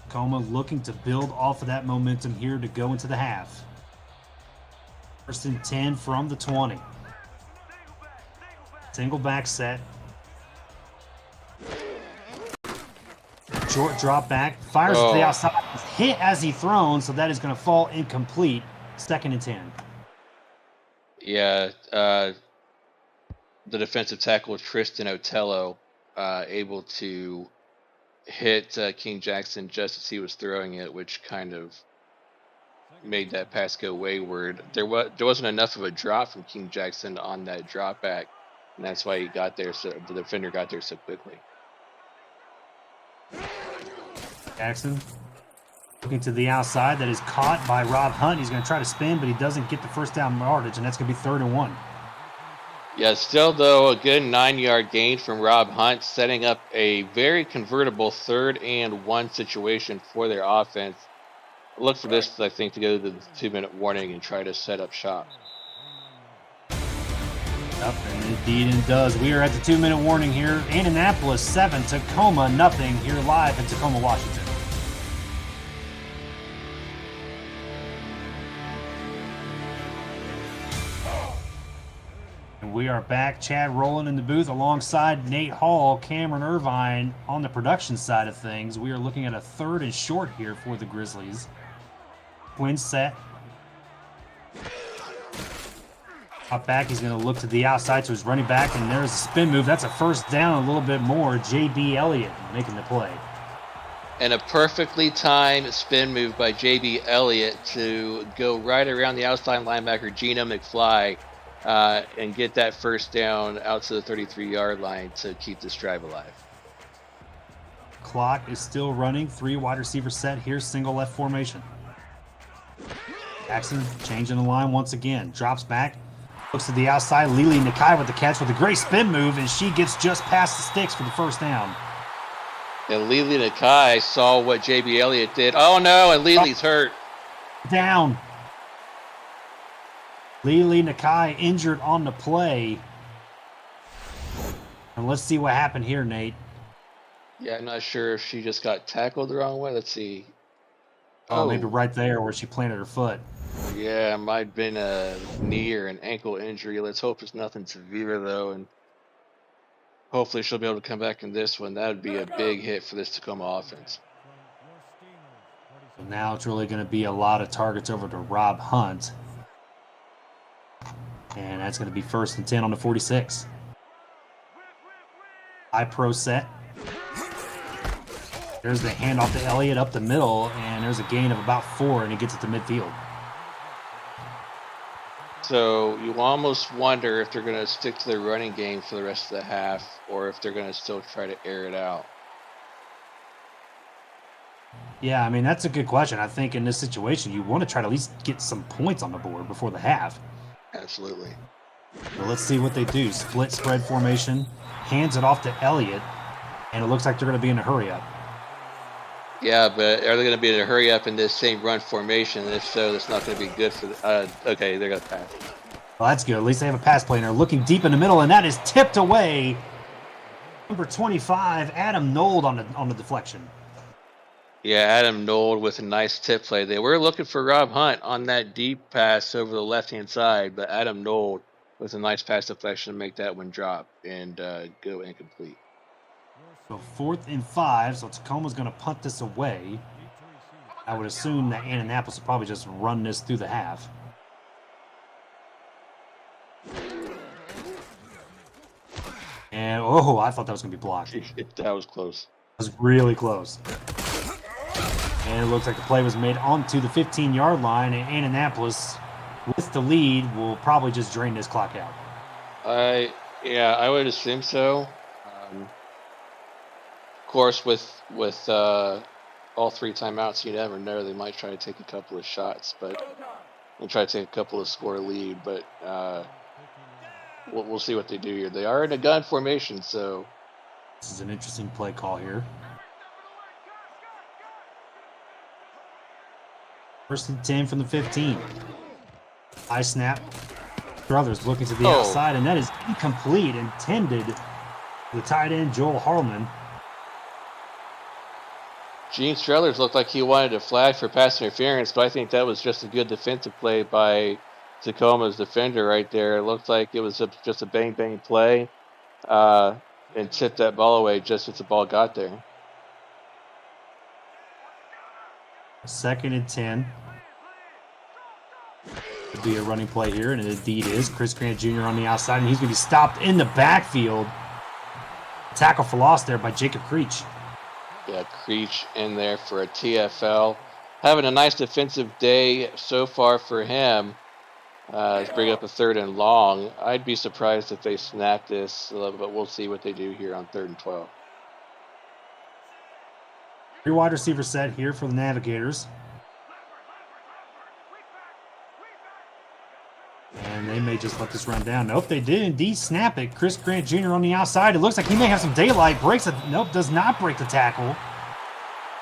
Tacoma looking to build off of that momentum here to go into the half. 1st and 10 from the 20. Single back set. Short drop back. Fires to the outside. Hit as he thrown, so that is going to fall incomplete. 2nd and 10. Yeah, the defensive tackle Tristan Otello able to hit King Jackson just as he was throwing it, which kind of made that pass go wayward. There wasn't enough of a drop from King Jackson on that drop back, and that's why he got there. So the defender got there so quickly. Jackson looking to the outside. That is caught by Rob Hunt. He's going to try to spin, but he doesn't get the first down yardage, and that's going to be 3rd and 1. Yeah, still though a good 9-yard gain from Rob Hunt, setting up a very convertible 3rd and 1 situation for their offense. Look for this, I think, to go to the 2-minute warning and try to set up shop. Yep, and indeed it does. We are at the 2-minute warning here. Annapolis 7, Tacoma nothing. Here live in Tacoma, Washington. And we are back. Chad Rowland in the booth alongside Nate Hall, Cameron Irvine on the production side of things. We are looking at a 3rd and short here for the Grizzlies. Twin set. Up back, he's going to look to the outside to his running back, and there's a spin move. That's a first down, a little bit more. J.B. Elliott making the play. And a perfectly timed spin move by J.B. Elliott to go right around the outside linebacker Gino McFly and get that first down out to the 33-yard line to keep this drive alive. Clock is still running. 3 wide receiver set here, single left formation. Jackson changing the line once again. Drops back. Looks to the outside. Lily Nakai with the catch with a great spin move, and she gets just past the sticks for the first down. And Lily Nakai saw what J.B. Elliott did. Oh, no, and Lily's hurt. Down. Lily Nakai injured on the play. And let's see what happened here, Nate. Yeah, I'm not sure if she just got tackled the wrong way. Let's see. Oh, maybe right there where she planted her foot. Yeah, it might have been a knee or an ankle injury. Let's hope it's nothing severe, though, and hopefully she'll be able to come back in this one. That would be a big hit for this Tacoma offense. So now it's really going to be a lot of targets over to Rob Hunt. And that's going to be 1st and 10 on the 46. High pro set. There's the handoff to Elliott up the middle, and there's a gain of about 4, and he gets it to midfield. So you almost wonder if they're going to stick to their running game for the rest of the half, or if they're going to still try to air it out. Yeah, I mean, that's a good question. I think in this situation, you want to try to at least get some points on the board before the half. Absolutely. So let's see what they do. Split spread formation, hands it off to Elliott, and it looks like they're going to be in a hurry up. Yeah, but are they going to be in a hurry up in this same run formation? And if so, that's not going to be good for the... okay, they're going to pass. Well, that's good. At least they have a pass play, and they're looking deep in the middle, and that is tipped away. Number 25, Adam Nold on the deflection. Yeah, Adam Nold with a nice tip play. They were looking for Rob Hunt on that deep pass over the left-hand side, but Adam Nold with a nice pass deflection to make that one drop and go incomplete. So 4th and 5, so Tacoma's going to punt this away. I would assume that Annapolis will probably just run this through the half. And, oh, I thought that was going to be blocked. That was close. It was really close. And it looks like the play was made onto the 15-yard line, and Annapolis, with the lead, will probably just drain this clock out. Yeah, I would assume so. Of course, with all 3 timeouts, you never know. They might try to take a couple of shots, but they'll try to take a couple of score lead. But we'll see what they do here. They are in a gun formation, so this is an interesting play call here. 1st and 10 from the 15. High snap. Struthers looking to the outside, and that is incomplete, intended for the tight end, Joel Harleman. Gene Struthers looked like he wanted a flag for pass interference, but I think that was just a good defensive play by Tacoma's defender right there. It looked like it was just a bang-bang play and tipped that ball away just as the ball got there. 2nd and 10. Could be a running play here, and it indeed is. Chris Grant Jr. on the outside, and he's going to be stopped in the backfield. Tackle for loss there by Jacob Creech. Yeah, Creech in there for a TFL. Having a nice defensive day so far for him. Let's bring up a 3rd and long. I'd be surprised if they snap this, but we'll see what they do here on 3rd and 12. 3 wide receiver set here for the Navigators. And they may just let this run down. Nope, they did indeed snap it. Chris Grant Jr. on the outside. It looks like he may have some daylight. Breaks it. Nope, does not break the tackle.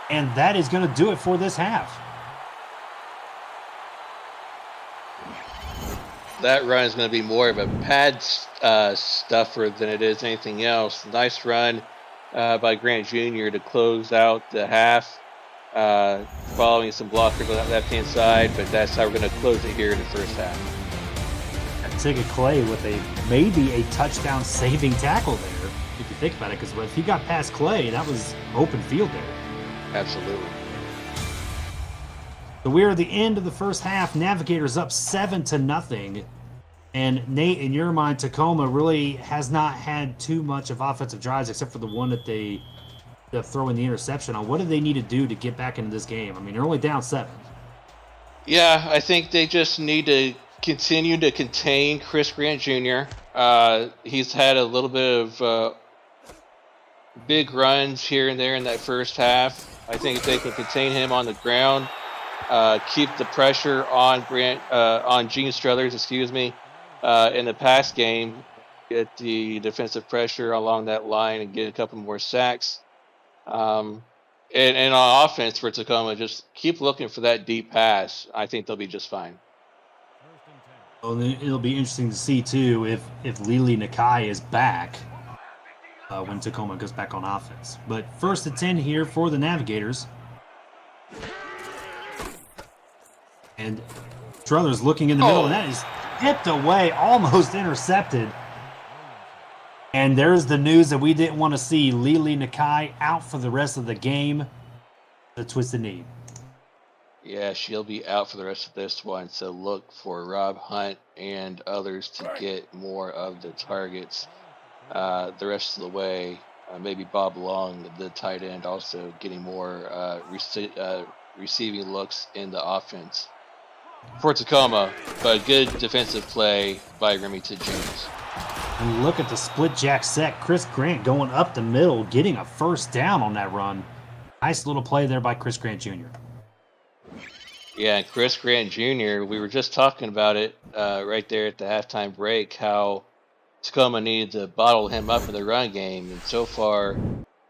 And that is going to do it for this half. That run is going to be more of a pad stuffer than it is anything else. Nice run by Grant Jr. to close out the half, following some blockers on that left-hand side, but that's how we're going to close it here in the first half. Tigger Clay with maybe a touchdown saving tackle there, if you think about it, because if he got past Clay, that was open field there. Absolutely. So we are at the end of the first half. Navigators up 7-0. And Nate, in your mind, Tacoma really has not had too much of offensive drives except for the one that they throw in the interception on. What do they need to do to get back into this game? I mean, they're only down 7. Yeah, I think they just need to continue to contain Chris Grant Jr. He's had a little bit of big runs here and there in that first half. I think if they can contain him on the ground, keep the pressure on Gene Struthers, in the pass game, get the defensive pressure along that line and get a couple more sacks. And on offense for Tacoma, just keep looking for that deep pass. I think they'll be just fine. Well, it'll be interesting to see, too, if Lili Nakai is back when Tacoma goes back on offense. But 1st and 10 here for the Navigators. And Struthers looking in the middle, and that is tipped away, almost intercepted. And there's the news that we didn't want to see. Lili Nakai out for the rest of the game. The twisted knee. Yeah, she'll be out for the rest of this one, so look for Rob Hunt and others to get more of the targets the rest of the way. Maybe Bob Long, the tight end, also getting more receiving looks in the offense for Tacoma, but good defensive play by Remington James. And look at the split jack set. Chris Grant going up the middle, getting a 1st down on that run. Nice little play there by Chris Grant Jr. Yeah, and Chris Grant Jr., we were just talking about it right there at the halftime break, how Tacoma needed to bottle him up in the run game. And so far,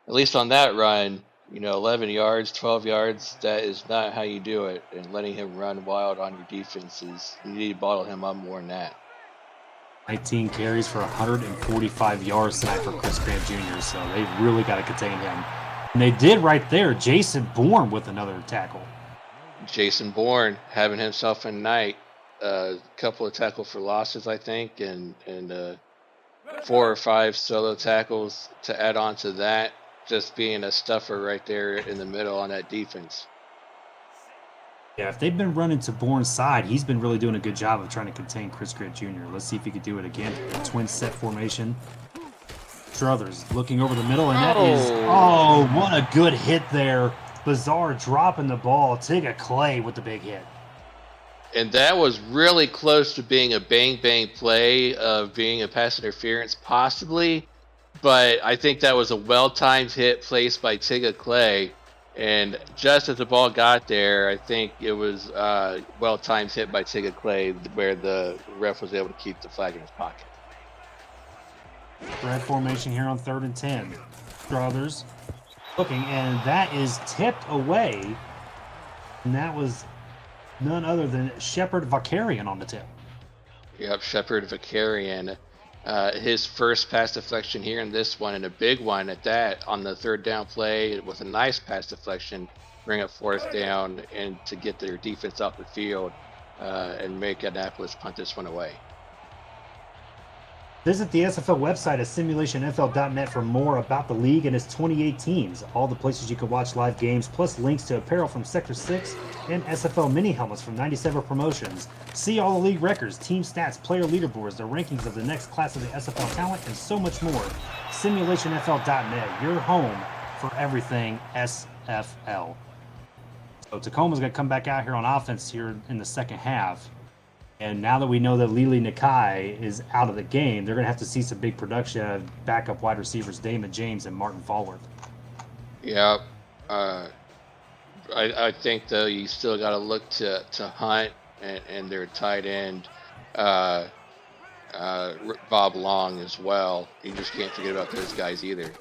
at least on that run, 11 yards, 12 yards, that is not how you do it. And letting him run wild on your defenses, you need to bottle him up more than that. 19 carries for 145 yards tonight for Chris Grant Jr., so they've really got to contain him. And they did right there. Jason Bourne with another tackle. Jason Bourne having himself a night. A couple of tackle for losses, I think, and 4 or 5 solo tackles to add on to that. Just being a stuffer right there in the middle on that defense. Yeah, if they've been running to Bourne's side, he's been really doing a good job of trying to contain Chris Grant Jr. Let's see if he could do it again. Twin set formation. Struthers looking over the middle, and that is, what a good hit there. Bizarre dropping the ball. Tigger Clay with the big hit. And that was really close to being a bang-bang play of being a pass interference, possibly. But I think that was a well-timed hit placed by Tigger Clay. And just as the ball got there, I think it was a well-timed hit by Tigger Clay where the ref was able to keep the flag in his pocket. Red formation here on 3rd and 10. Struthers looking, and that is tipped away. And that was none other than Shepard Vakarian on the tip. Yep, Shepard Vicarian. His first pass deflection here in this one, and a big one at that, on the third down play with a nice pass deflection, bring up fourth down, and to get their defense off the field and make Annapolis punt this one away. Visit the SFL website at simulationfl.net for more about the league and its 28 teams, all the places you can watch live games, plus links to apparel from Sector 6 and SFL mini helmets from 97 Promotions. See all the league records, team stats, player leaderboards, the rankings of the next class of the SFL talent, and so much more. Simulationfl.net, your home for everything SFL. So Tacoma's going to come back out here on offense here in the second half. And now that we know that Lili Nakai is out of the game, they're going to have to see some big production out of backup wide receivers Damon James and Martin Fallworth. Yeah. I think, though, you still got to look to Hunt and their tight end, Bob Long, as well. You just can't forget about those guys either.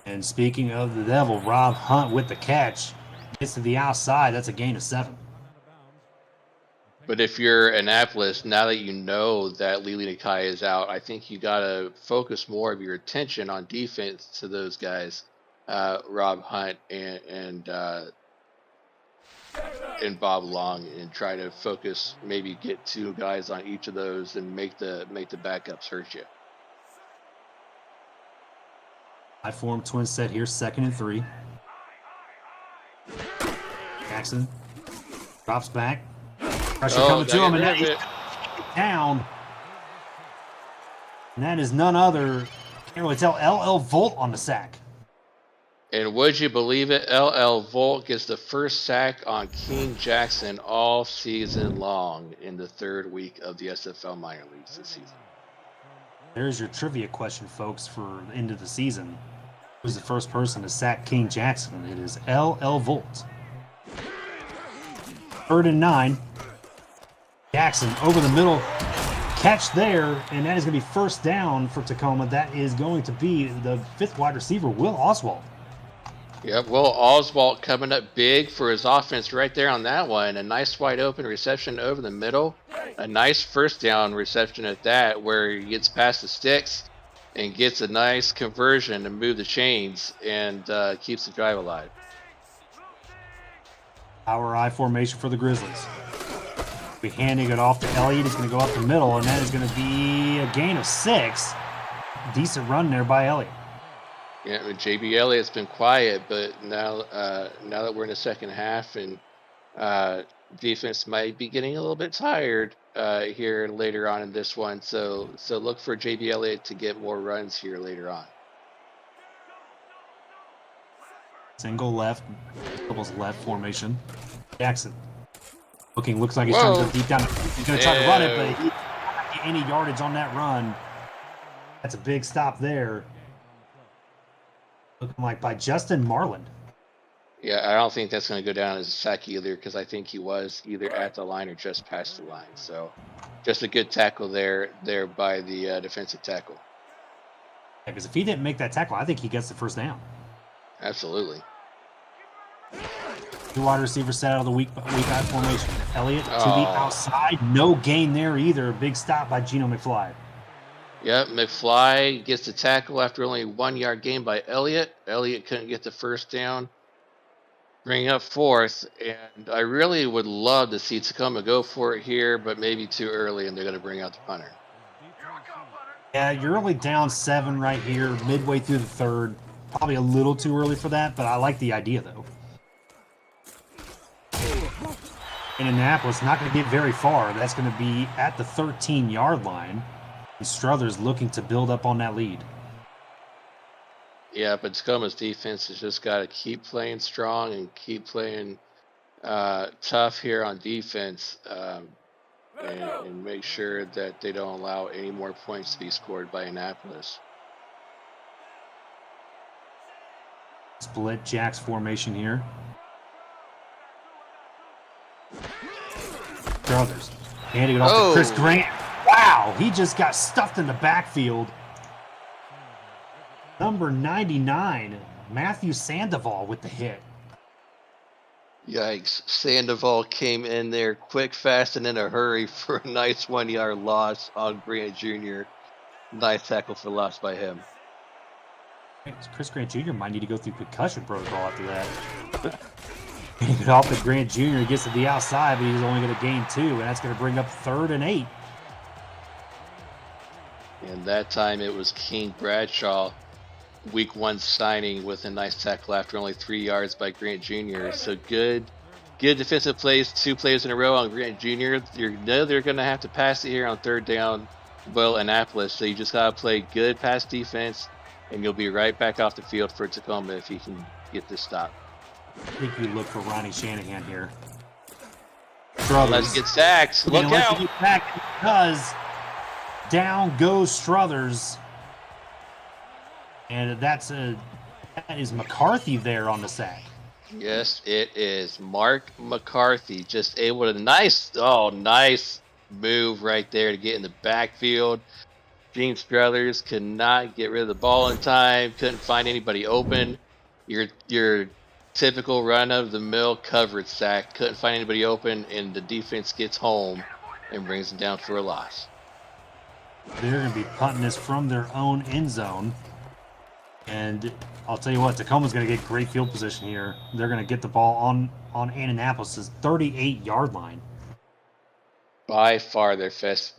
And speaking of the devil, Rob Hunt with the catch. Gets to the outside. That's a gain of 7. But if you're Annapolis, now that you know that Lili Nakai is out, I think you got to focus more of your attention on defense to those guys, Rob Hunt and Bob Long, and try to focus, maybe get 2 guys on each of those and make the backups hurt you. I form twin set here, 2nd and 3. Jackson drops back. Pressure coming to him, and that is down. And that is none other, can't really tell, LL Volt on the sack. And would you believe it, LL Volt gets the first sack on King Jackson all season long in the 3rd week of the SFL minor leagues this season. There's your trivia question, folks, for the end of the season. Who's the first person to sack King Jackson? It is LL Volt. 3rd and 9. Jackson over the middle, catch there, and that is going to be first down for Tacoma. That is going to be the 5th wide receiver, Will Oswald. Yep, Will Oswald coming up big for his offense right there on that one. A nice wide open reception over the middle. A nice first down reception at that, where he gets past the sticks and gets a nice conversion to move the chains and keeps the drive alive. Power I formation for the Grizzlies. Be handing it off to Elliott. He's going to go up the middle, and that is going to be a gain of 6. Decent run there by Elliott. Yeah, JB Elliott's been quiet, but now that we're in the second half, and defense might be getting a little bit tired here later on in this one. So look for JB Elliott to get more runs here later on. Single left, doubles left formation. Jackson. Looks like he's trying to go deep down. He's going to try to run it, but he can't get any yardage on that run. That's a big stop there. Looking like by Justin Marland. Yeah, I don't think that's going to go down as a sack either, because I think he was either at the line or just past the line. So just a good tackle there by the defensive tackle. Yeah, because if he didn't make that tackle, I think he gets the first down. Absolutely. 2 wide receivers set out of the weak out formation. Elliott to the outside. No gain there either. Big stop by Geno McFly. Yep, McFly gets the tackle after only a 1-yard gain by Elliott. Elliott couldn't get the first down. Bring up 4th, and I really would love to see Tacoma go for it here, but maybe too early, and they're going to bring out the punter. Yeah, you're only down 7 right here, midway through the 3rd. Probably a little too early for that, but I like the idea, though. In Annapolis, not going to get very far. That's going to be at the 13-yard line. And Struthers looking to build up on that lead. Yeah, but Tacoma's defense has just got to keep playing strong and keep playing tough here on defense, and make sure that they don't allow any more points to be scored by Annapolis. Split Jacks formation here. Struthers handing it off to Chris Grant. Wow, he just got stuffed in the backfield. Number 99, Matthew Sandoval with the hit. Yikes. Sandoval came in there quick, fast, and in a hurry for a nice 1-yard loss on Grant Jr. Nice tackle for loss by him. Chris Grant Jr. might need to go through concussion protocol after that. He get off the Grant Jr. He gets to the outside, but he's only going to gain 2, and that's going to bring up 3rd and 8. And that time it was King Bradshaw, week 1 signing with a nice tackle after only 3 yards by Grant Jr. So good defensive plays, 2 plays in a row on Grant Jr. You know they're going to have to pass it here on 3rd down, well, Annapolis. So you just got to play good pass defense, and you'll be right back off the field for Tacoma if you can get this stop. I think you look for Ronnie Shanahan here. Let's get sacked. Look out. Get back because down goes Struthers. And that is McCarthy there on the sack. Yes, it is. Mark McCarthy just able to nice move right there to get in the backfield. Gene Struthers could not get rid of the ball in time, couldn't find anybody open. Your typical run-of-the-mill coverage sack, couldn't find anybody open, and the defense gets home and brings it down for a loss. They're going to be punting this from their own end zone. And I'll tell you what, Tacoma's going to get great field position here. They're going to get the ball on Annapolis' 38-yard line. By far their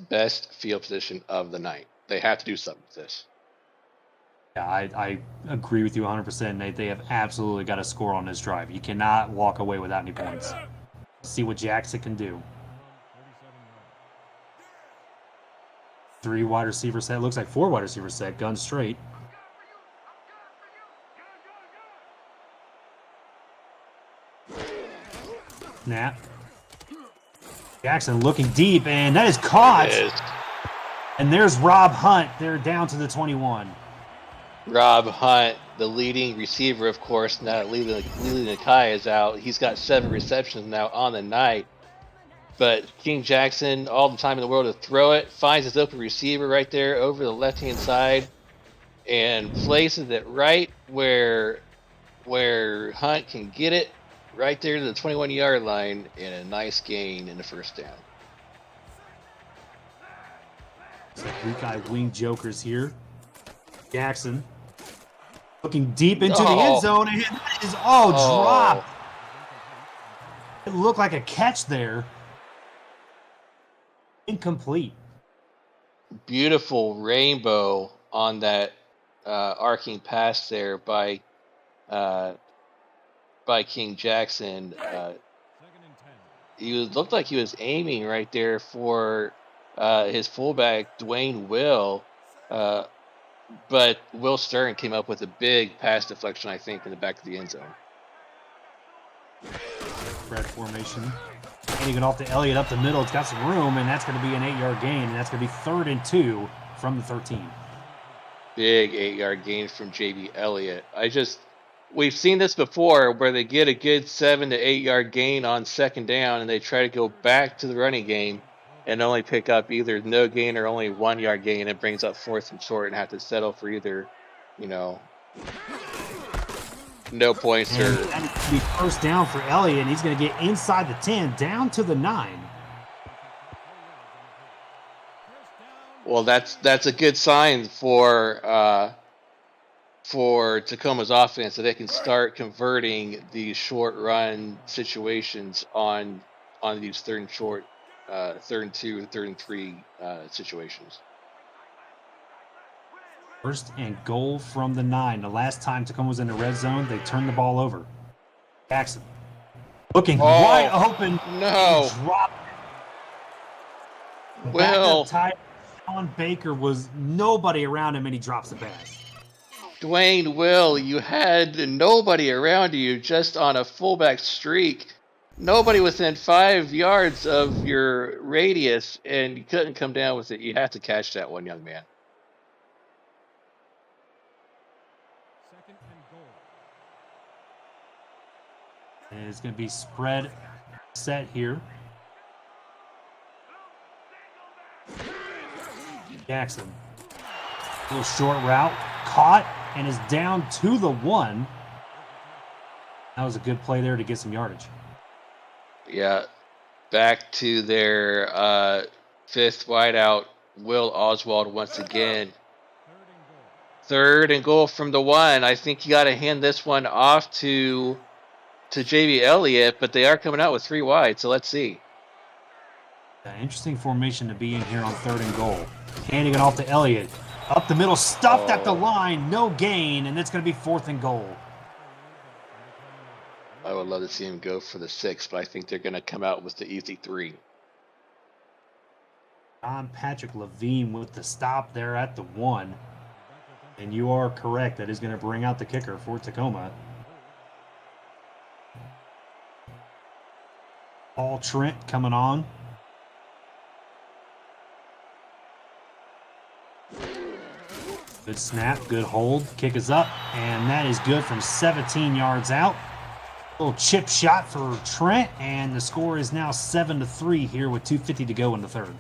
best field position of the night. They have to do something with this. Yeah, I agree with you 100%, Nate. They have absolutely got to score on this drive. You cannot walk away without any points. See what Jackson can do. 3 wide receiver set. Looks like 4 wide receiver set. Gun straight. Snap. Jackson looking deep, and that is caught. And there's Rob Hunt. They're down to the 21. Rob Hunt, the leading receiver, of course, now that Leland Nakai is out. He's got 7 receptions now on the night. But King Jackson, all the time in the world to throw it, finds his open receiver right there over the left-hand side and places it right where Hunt can get it, right there to the 21-yard line, and a nice gain in the first down. So three-guy wing jokers here. Jackson looking deep into the end zone, and it is dropped. It looked like a catch there. Incomplete. Beautiful rainbow on that arcing pass there by King Jackson. He looked like he was aiming right there for his fullback, Dwayne Will. But Will Stern came up with a big pass deflection, I think, in the back of the end zone. Spread formation. Handing it off to Elliott up the middle. It's got some room, and that's going to be an 8-yard gain, and that's going to be 3rd and 2 from the 13. Big 8-yard gain from J.B. Elliott. We've seen this before where they get a good 7 to 8-yard gain on 2nd down, and they try to go back to the running game and only pick up either no gain or only 1-yard gain. It brings up 4th and short and have to settle for either, no points or. And that is going to be 1st down for Elliott, and he's going to get inside the 10, down to the 9. Well, that's a good sign for Tacoma's offense, so they can start converting these short run situations on these 3rd and short, 3rd and 2, 3rd and 3 situations. 1st and goal from the 9. The last time Tacoma was in the red zone, they turned the ball over. Jackson looking wide open. No. Dropped it. Well, Alan Baker was nobody around him, and he drops the pass. Dwayne Will, you had nobody around you, just on a fullback streak. Nobody within 5 yards of your radius, and you couldn't come down with it. You have to catch that one, young man. And it's going to be spread set here. Jackson. Little short route. Caught and is down to the 1. That was a good play there to get some yardage. Yeah, back to their fifth wideout, Will Oswald once again. 3rd and goal from the 1. I think you got to hand this one off to JB Elliott, but they are coming out with 3 wide, so let's see. Interesting formation to be in here on 3rd and goal. Handing it off to Elliott. Up the middle, stuffed at the line, no gain, and it's going to be 4th and goal. I would love to see him go for the 6, but I think they're going to come out with the easy 3. John Patrick Levine with the stop there at the 1. And you are correct. That is going to bring out the kicker for Tacoma. Paul Trent coming on. Good snap, good hold. Kick is up, and that is good from 17 yards out. Little chip shot for Trent, and the score is now 7-3 here with 2:50 to go in the 3rd.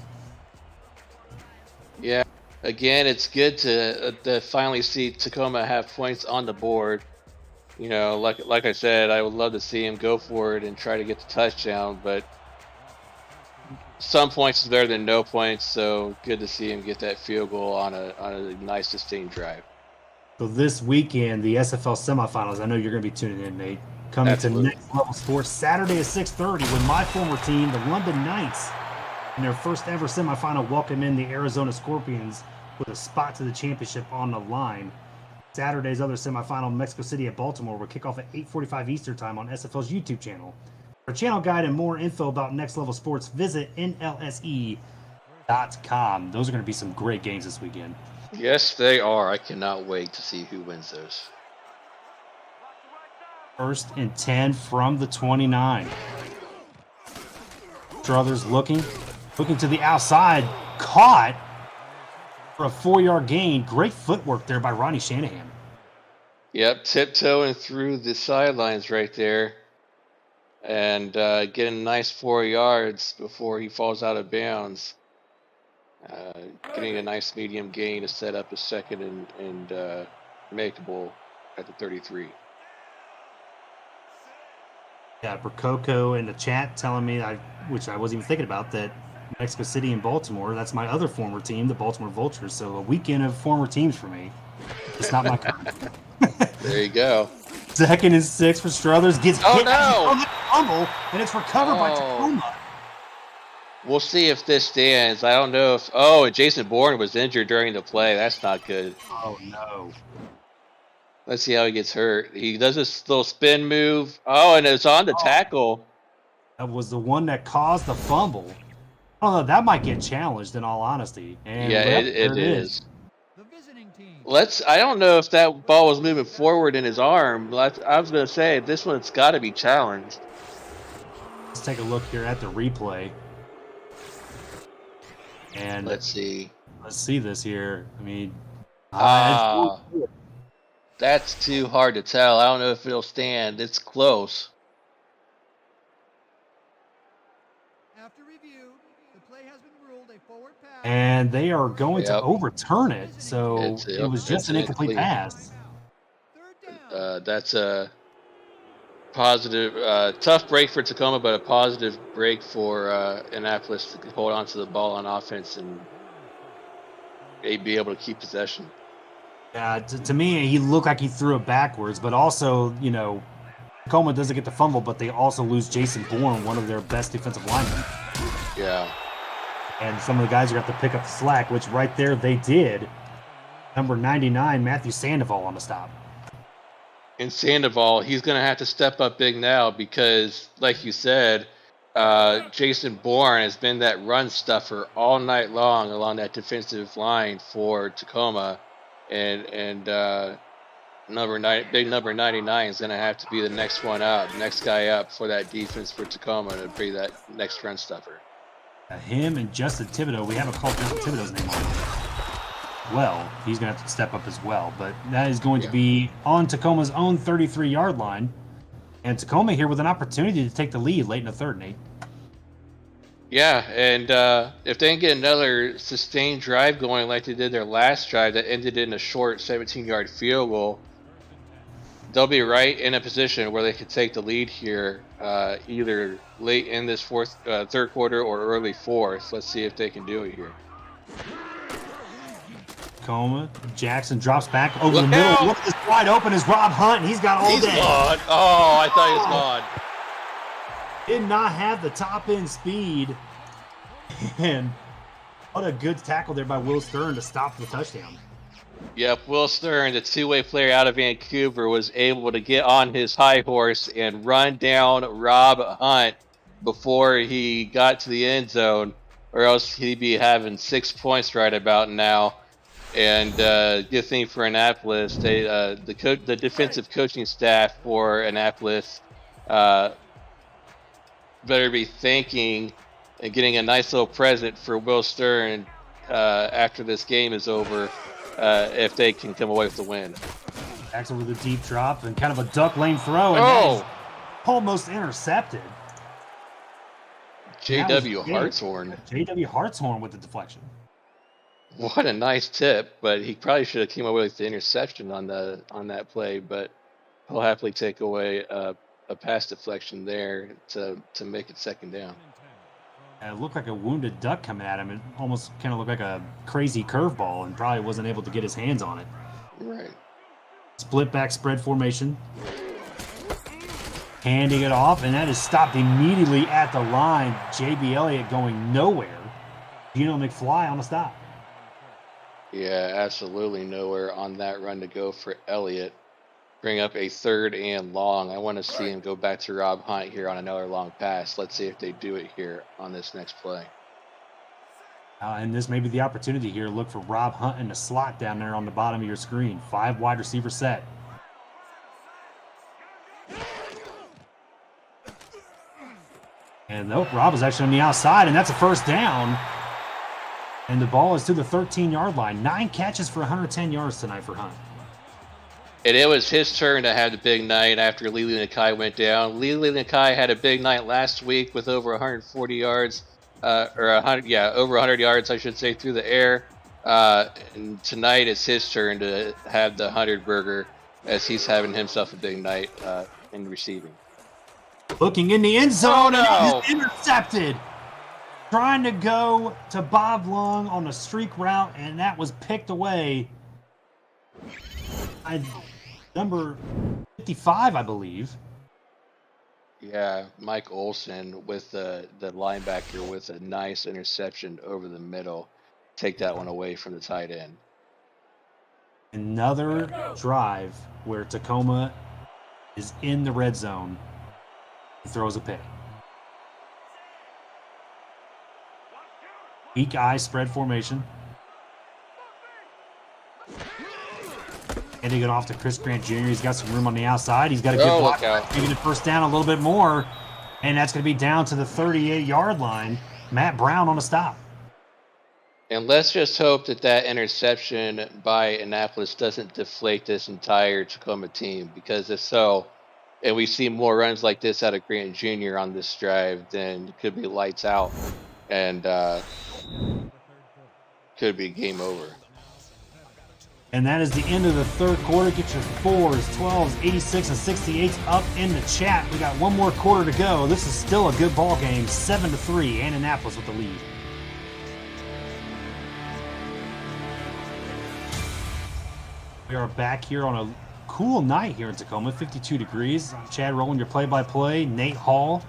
Yeah, again, it's good to finally see Tacoma have points on the board. You know, like I said, I would love to see him go for it and try to get the touchdown, but some points is better than no points, so good to see him get that field goal on a nice sustained drive. So this weekend, the SFL semifinals, I know you're going to be tuning in, Nate, coming Absolutely. to Next Level Sports Saturday at 6:30 when my former team, the London Knights, in their first ever semifinal, welcome in the Arizona Scorpions with a spot to the championship on the line. Saturday's other semifinal, Mexico City at Baltimore, will kick off at 8:45 Eastern Time on SFL's YouTube channel. For channel guide and more info about Next Level Sports, visit nlse.com. Those are going to be some great games this weekend. Yes, they are. I cannot wait to see who wins those. 1st and 10 from the 29. Struthers looking to the outside, caught for a 4-yard gain. Great footwork there by Ronnie Shanahan. Yep, tiptoeing through the sidelines right there, and getting a nice 4 yards before he falls out of bounds. Getting a nice medium gain to set up a 2nd and makeable at the 33. Yeah, Prococo in the chat telling me, which I wasn't even thinking about, that Mexico City and Baltimore, that's my other former team, the Baltimore Vultures. So a weekend of former teams for me. It's not my current. There you go. 2nd and 6 for Struthers. Gets hit on the fumble, and it's recovered by Tacoma. We'll see if this stands. I don't know if... Oh, Jason Bourne was injured during the play. That's not good. Oh, no. Let's see how he gets hurt. He does this little spin move. Oh, and it's on the tackle. That was the one that caused the fumble. Oh, that might get challenged in all honesty. And yeah, it is. The visiting team. I don't know if that ball was moving forward in his arm. I was going to say, this one's got to be challenged. Let's take a look here at the replay. And let's see this here. I mean, that's too hard to tell. I don't know if it'll stand. It's close. After review, the play has been ruled a forward pass. And they are going to overturn it. So it was just an incomplete pass. That's a positive, tough break for Tacoma, but a positive break for Annapolis to hold on to the ball on offense and be able to keep possession. Yeah, to me, he looked like he threw it backwards, but also, you know, Tacoma doesn't get the fumble, but they also lose Jason Bourne, one of their best defensive linemen. Yeah. And some of the guys are going to have to pick up the slack, which right there they did. Number 99, Matthew Sandoval on the stop. And Sandoval, he's going to have to step up big now because, like you said, Jason Bourne has been that run stuffer all night long along that defensive line for Tacoma. And big number 99 is going to have to be the next one up, next guy up for that defense for Tacoma to be that next run stuffer. Him and Justin Thibodeau, we haven't called Justin Thibodeau's name on. Well, he's going to have to step up as well, but that is going to be on Tacoma's own 33-yard line. And Tacoma here with an opportunity to take the lead late in the 3rd, Nate. Yeah, and if they can get another sustained drive going like they did their last drive that ended in a short 17-yard field goal, they'll be right in a position where they could take the lead here, either late in this third quarter or early fourth. Let's see if they can do it here. Tacoma, Jackson drops back over Look the middle. out! Look at this wide open is Rob Hunt. He's got all He's day. gone. Oh, I thought he was gone. Did not have the top end speed. And what a good tackle there by Will Stern to stop the touchdown. Yep, Will Stern, the two-way player out of Vancouver, was able to get on his high horse and run down Rob Hunt before he got to the end zone, or else he'd be having 6 points right about now. And good thing for Annapolis, the defensive coaching staff for Annapolis better be thanking and getting a nice little present for Will Stern after this game is over, if they can come away with the win. Jackson with a deep drop and kind of a duck lane throw, and that is almost intercepted. J.W. Hartshorn. J.W. Hartshorn with the deflection. What a nice tip, but he probably should have came away with the interception on that play, but he'll happily take away a pass deflection there to make it second down. It looked like a wounded duck coming at him. It almost kind of looked like a crazy curveball and probably wasn't able to get his hands on it. Right. Split back spread formation. Handing it off, and that is stopped immediately at the line. J.B. Elliott going nowhere. Gino McFly on the stop. Yeah, absolutely nowhere on that run to go for Elliott. Bring up a 3rd and long. I want to see him go back to Rob Hunt here on another long pass. Let's see if they do it here on this next play. And this may be the opportunity here. Look for Rob Hunt in the slot down there on the bottom of your screen. 5 wide receiver set. And nope, Rob is actually on the outside, and that's a first down. And the ball is to the 13-yard line. 9 catches for 110 yards tonight for Hunt. And it was his turn to have the big night after Lili Nakai went down. Lili Nakai had a big night last week with over 140 yards, over 100 yards, I should say, through the air. And tonight it's his turn to have the 100 burger as he's having himself a big night in receiving. Looking in the end zone, no! And he's intercepted. Trying to go to Bob Lung on a streak route, and that was picked away. Number 55, I believe. Yeah, Mike Olson with the linebacker with a nice interception over the middle. Take that one away from the tight end. Another drive where Tacoma is in the red zone. He throws a pick. Weak eye spread formation. Handing it off to Chris Grant Jr. He's got some room on the outside. He's got a good block. Making it first down a little bit more. And that's going to be down to the 38-yard line. Matt Brown on a stop. And let's just hope that interception by Annapolis doesn't deflate this entire Tacoma team, because if so, and we see more runs like this out of Grant Jr. on this drive, then it could be lights out and could be game over. And that is the end of the third quarter. Get your 4s, 12s, 86, and 68s up in the chat. We got one more quarter to go. This is still a good ball game. 7-3, and Annapolis with the lead. We are back here on a cool night here in Tacoma, 52 degrees. I'm Chad Rowland, your play-by-play. Nate Hall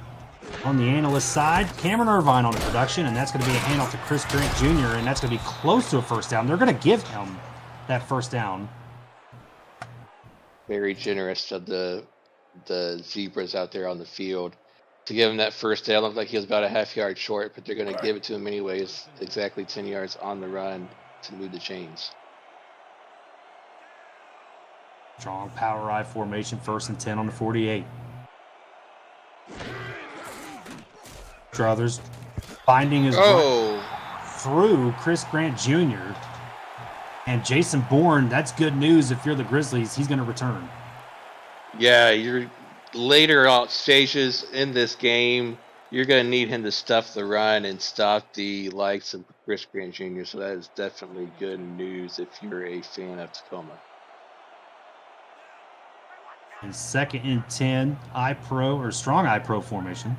on the analyst side. Cameron Irvine on the production, and that's going to be a handoff to Chris Grant Jr., and that's going to be close to a first down. They're going to give him that first down. Very generous of the Zebras out there on the field to give him that first down. Looked like he was about a half yard short, but they're going to give it to him anyways. Exactly 10 yards on the run to move the chains. Strong power I formation, 1st and 10 on the 48. Struthers finding his way through Chris Grant Jr. And Jason Bourne, that's good news if you're the Grizzlies. He's going to return. Yeah, you're later out stages in this game, you're going to need him to stuff the run and stop the likes of Chris Grant Jr. So that is definitely good news if you're a fan of Tacoma. In 2nd and 10, I-Pro or strong I-Pro formation.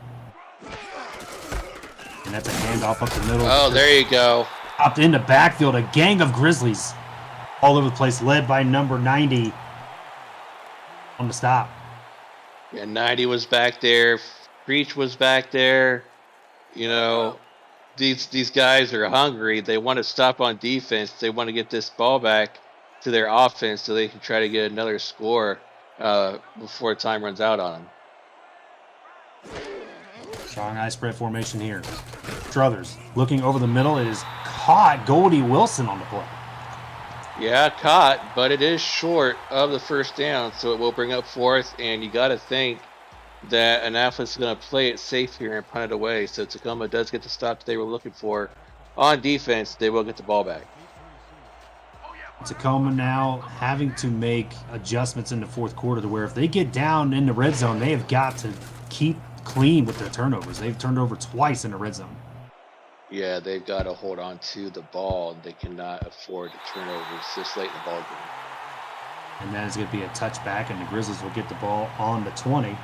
And that's a handoff up the middle. Oh, there you go. Popped into backfield. A gang of Grizzlies all over the place, led by number 90 on the stop. Yeah, 90 was back there. Breach was back there. You know, these guys are hungry. They want to stop on defense. They want to get this ball back to their offense so they can try to get another score before time runs out on them. Strong I spread formation here. Struthers looking over the middle. It is caught. Goldie Wilson on the play. Yeah, caught, but it is short of the first down, so it will bring up 4th, and you got to think that Annapolis is going to play it safe here and punt it away. So Tacoma does get the stop that they were looking for. On defense, they will get the ball back. Tacoma now having to make adjustments in the 4th quarter to where if they get down in the red zone, they have got to keep clean with their turnovers. They've turned over twice in the red zone. Yeah, they've got to hold on to the ball. They cannot afford turnovers this late in the ball game. And that is going to be a touchback, and the Grizzlies will get the ball on the 20.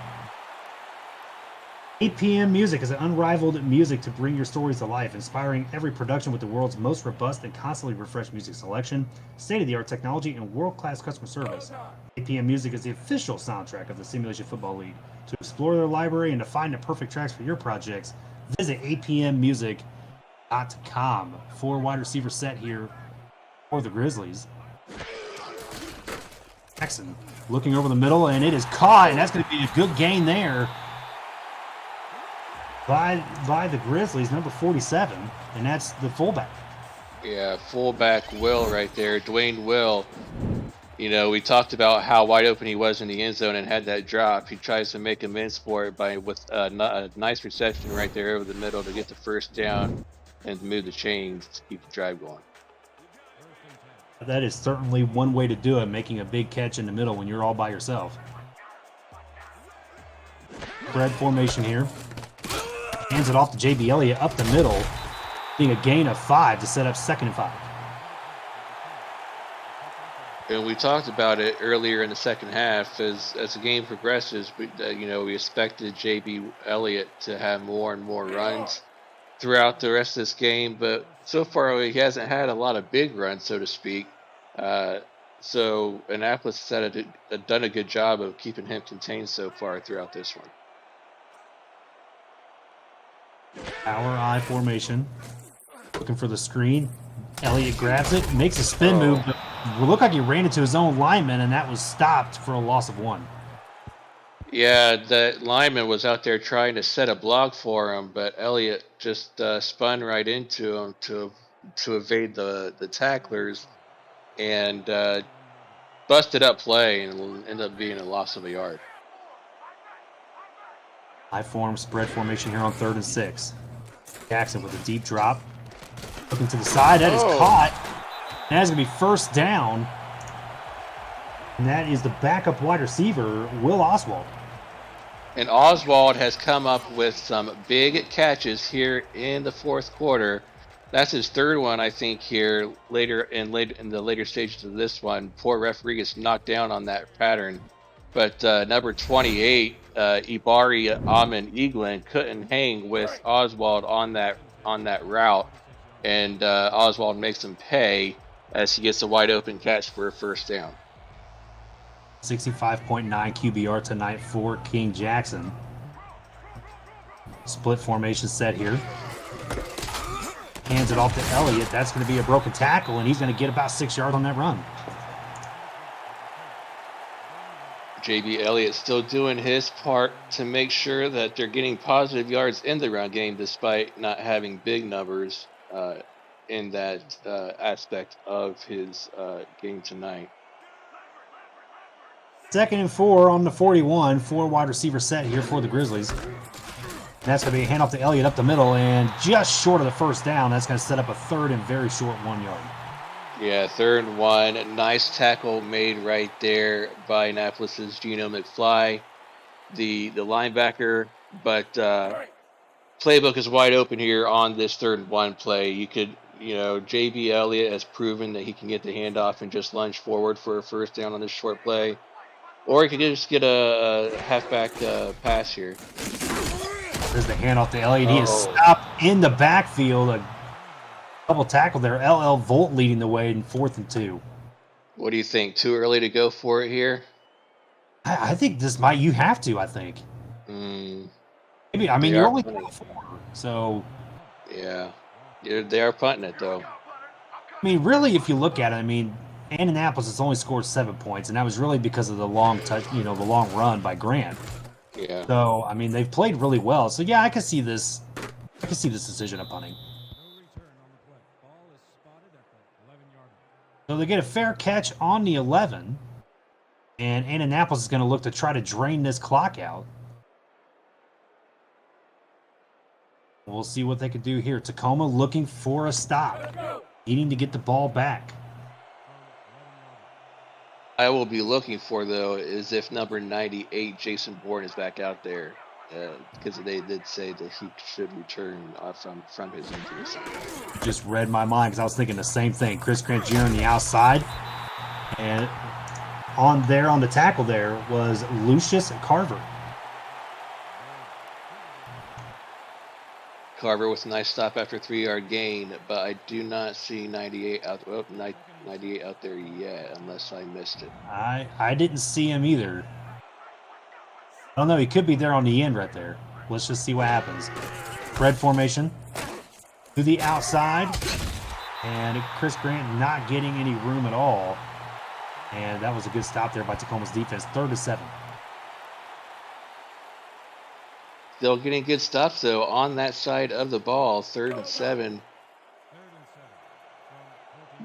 8 p.m. Music is an unrivaled music to bring your stories to life, inspiring every production with the world's most robust and constantly refreshed music selection, state-of-the-art technology, and world-class customer service. 8 p.m. Music is the official soundtrack of the Simulation Football League. To explore their library and to find the perfect tracks for your projects, visit 8pmmusic.com. 4 wide receiver set here for the Grizzlies. Jackson looking over the middle, and it is caught, and that's going to be a good gain there by the Grizzlies, number 47, and that's the fullback. Yeah, fullback Will right there, Dwayne Will. You know, we talked about how wide open he was in the end zone and had that drop. He tries to make amends for it with a nice reception right there over the middle to get the first down and move the chains to keep the drive going. That is certainly one way to do it, making a big catch in the middle when you're all by yourself. Spread formation here. Hands it off to J.B. Elliott up the middle, being a gain of 5 to set up 2nd and 5. And we talked about it earlier in the second half. As the game progresses, we expected J.B. Elliott to have more and more runs throughout the rest of this game, but so far he hasn't had a lot of big runs, so to speak. So Annapolis has done a good job of keeping him contained so far throughout this one. Power I formation. Looking for the screen. Elliott grabs it, makes a spin move, but it looked like he ran into his own lineman, and that was stopped for a loss of 1. Yeah, that lineman was out there trying to set a block for him, but Elliott just spun right into him to evade the tacklers and busted up play, and ended up being a loss of a yard. I form spread formation here on 3rd and 6. Jackson with a deep drop. Looking to the side. That is caught. And that's going to be first down. And that is the backup wide receiver, Will Oswald. And Oswald has come up with some big catches here in the 4th quarter. That's his 3rd one, I think, here in the later stages of this one. Poor referee gets knocked down on that pattern. But number 28, Ibari Amin Eaglin couldn't hang with Oswald on that route, and Oswald makes him pay as he gets a wide open catch for a first down. 65.9 QBR tonight for King Jackson. Split formation set here. Hands it off to Elliott. That's going to be a broken tackle, and he's going to get about 6 yards on that run. J.B. Elliott still doing his part to make sure that they're getting positive yards in the run game despite not having big numbers in that aspect of his game tonight. 2nd and 4 on the 41. 4 wide receiver set here for the Grizzlies. That's going to be a handoff to Elliott up the middle, and just short of the first down. That's going to set up a 3rd and very short 1 yard. Yeah, 3rd and 1. Nice tackle made right there by Annapolis's Geno McFly, the linebacker. But playbook is wide open here on this 3rd and 1 play. J.B. Elliott has proven that he can get the handoff and just lunge forward for a first down on this short play. Or he could just get a halfback pass here. There's the handoff to Elliott. He is Oh. stopped in the backfield. A double tackle there. LL Volt leading the way in 4th and 2. What do you think? Too early to go for it here? I think this might. You have to. I think. Maybe. I mean, They you're are only punting. 4, so. Yeah, they are punting it though. I mean, really, if you look at it, I mean, Annapolis has only scored 7 points, and that was really because of the long touch, the long run by Grant. Yeah. So, I mean, they've played really well. So, yeah, I can see this. I can see this decision of punting. So they get a fair catch on the 11, and Annapolis is going to look to try to drain this clock out. We'll see what they can do here. Tacoma looking for a stop, needing to get the ball back. I will be looking for though is if number 98 Jason Bourne is back out there, because they did say that he should return from his injuries. Just read my mind because I was thinking the same thing. Chris Grant Jr. on the outside, and on the tackle there was Lucius Carver. Carver with a nice stop after 3-yard gain, but I do not see 98 out. Well, 98 out there yet, unless I missed it. I didn't see him either. I don't know. He could be there on the end right there. Let's just see what happens. Spread formation to the outside, and Chris Grant not getting any room at all. And that was a good stop there by Tacoma's defense. 3rd and 7. Still getting good stops though on that side of the ball. 3rd and 7.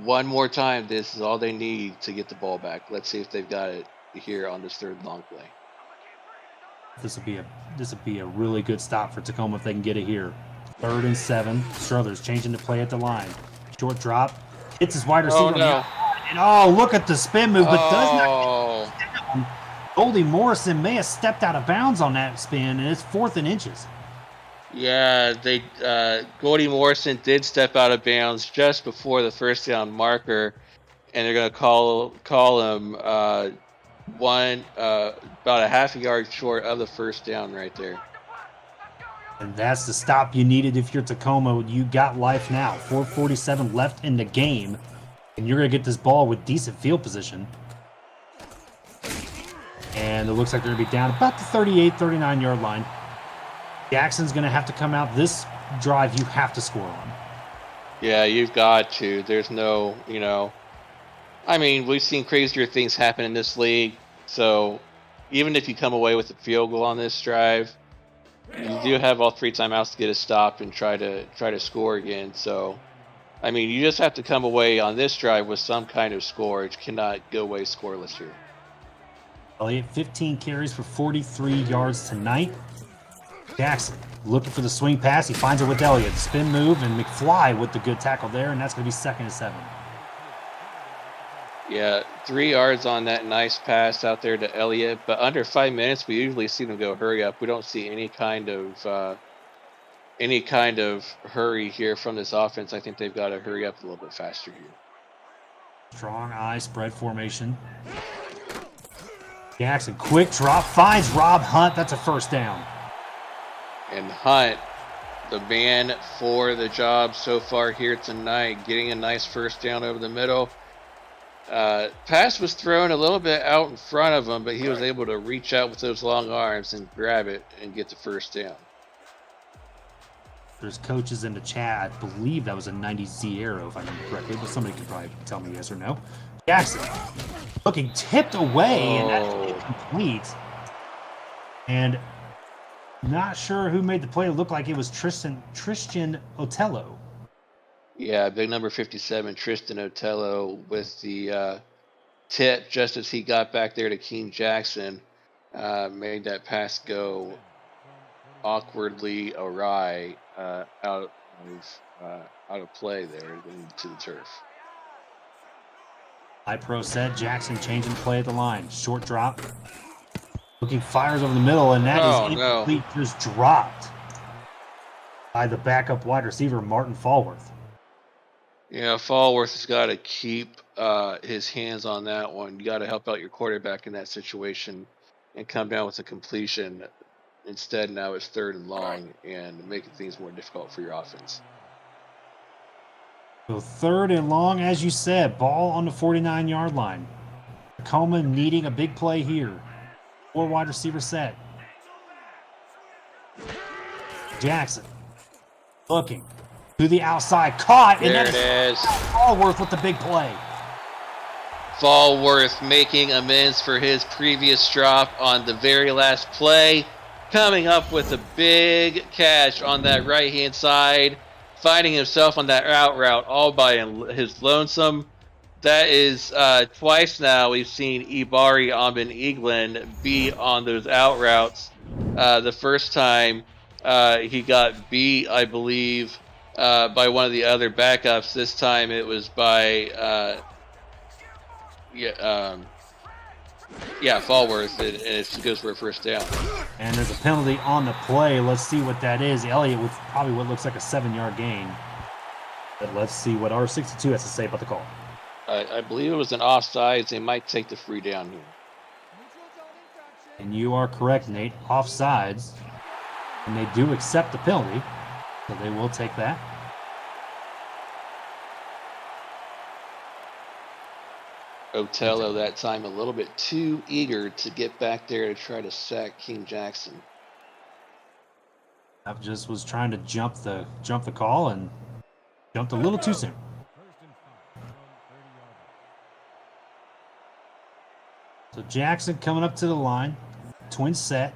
One more time. This is all they need to get the ball back. Let's see if they've got it here on this 3rd long play. This would be a really good stop for Tacoma if they can get it here. 3rd and 7. Struthers changing the play at the line. Short drop. Hits his wide receiver. Oh no! And look at the spin move, but does not Oh. get down. Goldie Morrison may have stepped out of bounds on that spin, and it's 4th and inches. Yeah, Goldie Morrison did step out of bounds just before the first down marker, and they're going to call him about a half a yard short of the first down right there. And that's the stop you needed if you're Tacoma. You got life now. 4:47 left in the game, and you're going to get this ball with decent field position. And it looks like they're going to be down about the 38, 39-yard line. Jackson's going to have to come out. This drive you have to score on. Yeah, you've got to. There's no, I mean, we've seen crazier things happen in this league. So even if you come away with a field goal on this drive, you do have all 3 timeouts to get a stop and try to score again. So, I mean, you just have to come away on this drive with some kind of score. You cannot go away scoreless here. Elliott, 15 carries for 43 yards tonight. Jackson looking for the swing pass. He finds it with Elliott. Spin move, and McFly with the good tackle there, and that's going to be 2nd and 7. Yeah, 3 yards on that nice pass out there to Elliott, but under 5 minutes, we usually see them go hurry up. We don't see any kind of hurry here from this offense. I think they've got to hurry up a little bit faster here. Strong eye spread formation. Jackson, quick drop, finds Rob Hunt. That's a first down. And Hunt, the man for the job so far here tonight, getting a nice first down over the middle. Pass was thrown a little bit out in front of him, but he was able to reach out with those long arms and grab it and get the first down. There's coaches in the chat. I believe that was a 90Z arrow, if I remember correctly, but somebody could probably tell me yes or no. Jackson looking tipped away, and that's incomplete. And not sure who made the play. It looked like it was Tristan Otello. Yeah, big number 57, Tristan Otello, with the tip just as he got back there to Keene Jackson, made that pass go awkwardly awry out of play there into the turf. High pro set. Jackson changing play at the line. Short drop. Looking, fires over the middle, and that is incomplete. No. Just dropped by the backup wide receiver, Martin Fallworth. Yeah, Fallworth has got to keep his hands on that one. You got to help out your quarterback in that situation and come down with a completion. Instead, now it's 3rd and long and making things more difficult for your offense. So 3rd and long, as you said, ball on the 49-yard line. Tacoma needing a big play here. 4 wide receiver set. Jackson looking to the outside, caught, and There it is. Allworth with the big play. Fallworth making amends for his previous drop on the very last play, coming up with a big catch on that right-hand side, finding himself on that out route all by his lonesome. That is twice now we've seen Ibari Eaglin be on those out routes. The first time he got beat, I believe, by one of the other backups. This time it was by Fallworth, and it goes for a first down. And there's a penalty on the play. Let's see what that is. Elliott with probably what looks like a 7-yard gain. But let's see what R62 has to say about the call. I believe it was an offsides. They might take the free down here. And you are correct, Nate. Offsides. And they do accept the penalty. So they will take that. Otello that time a little bit too eager to get back there to try to sack King Jackson. I just was trying to jump the call and jumped a little too soon. So Jackson coming up to the line, twin set.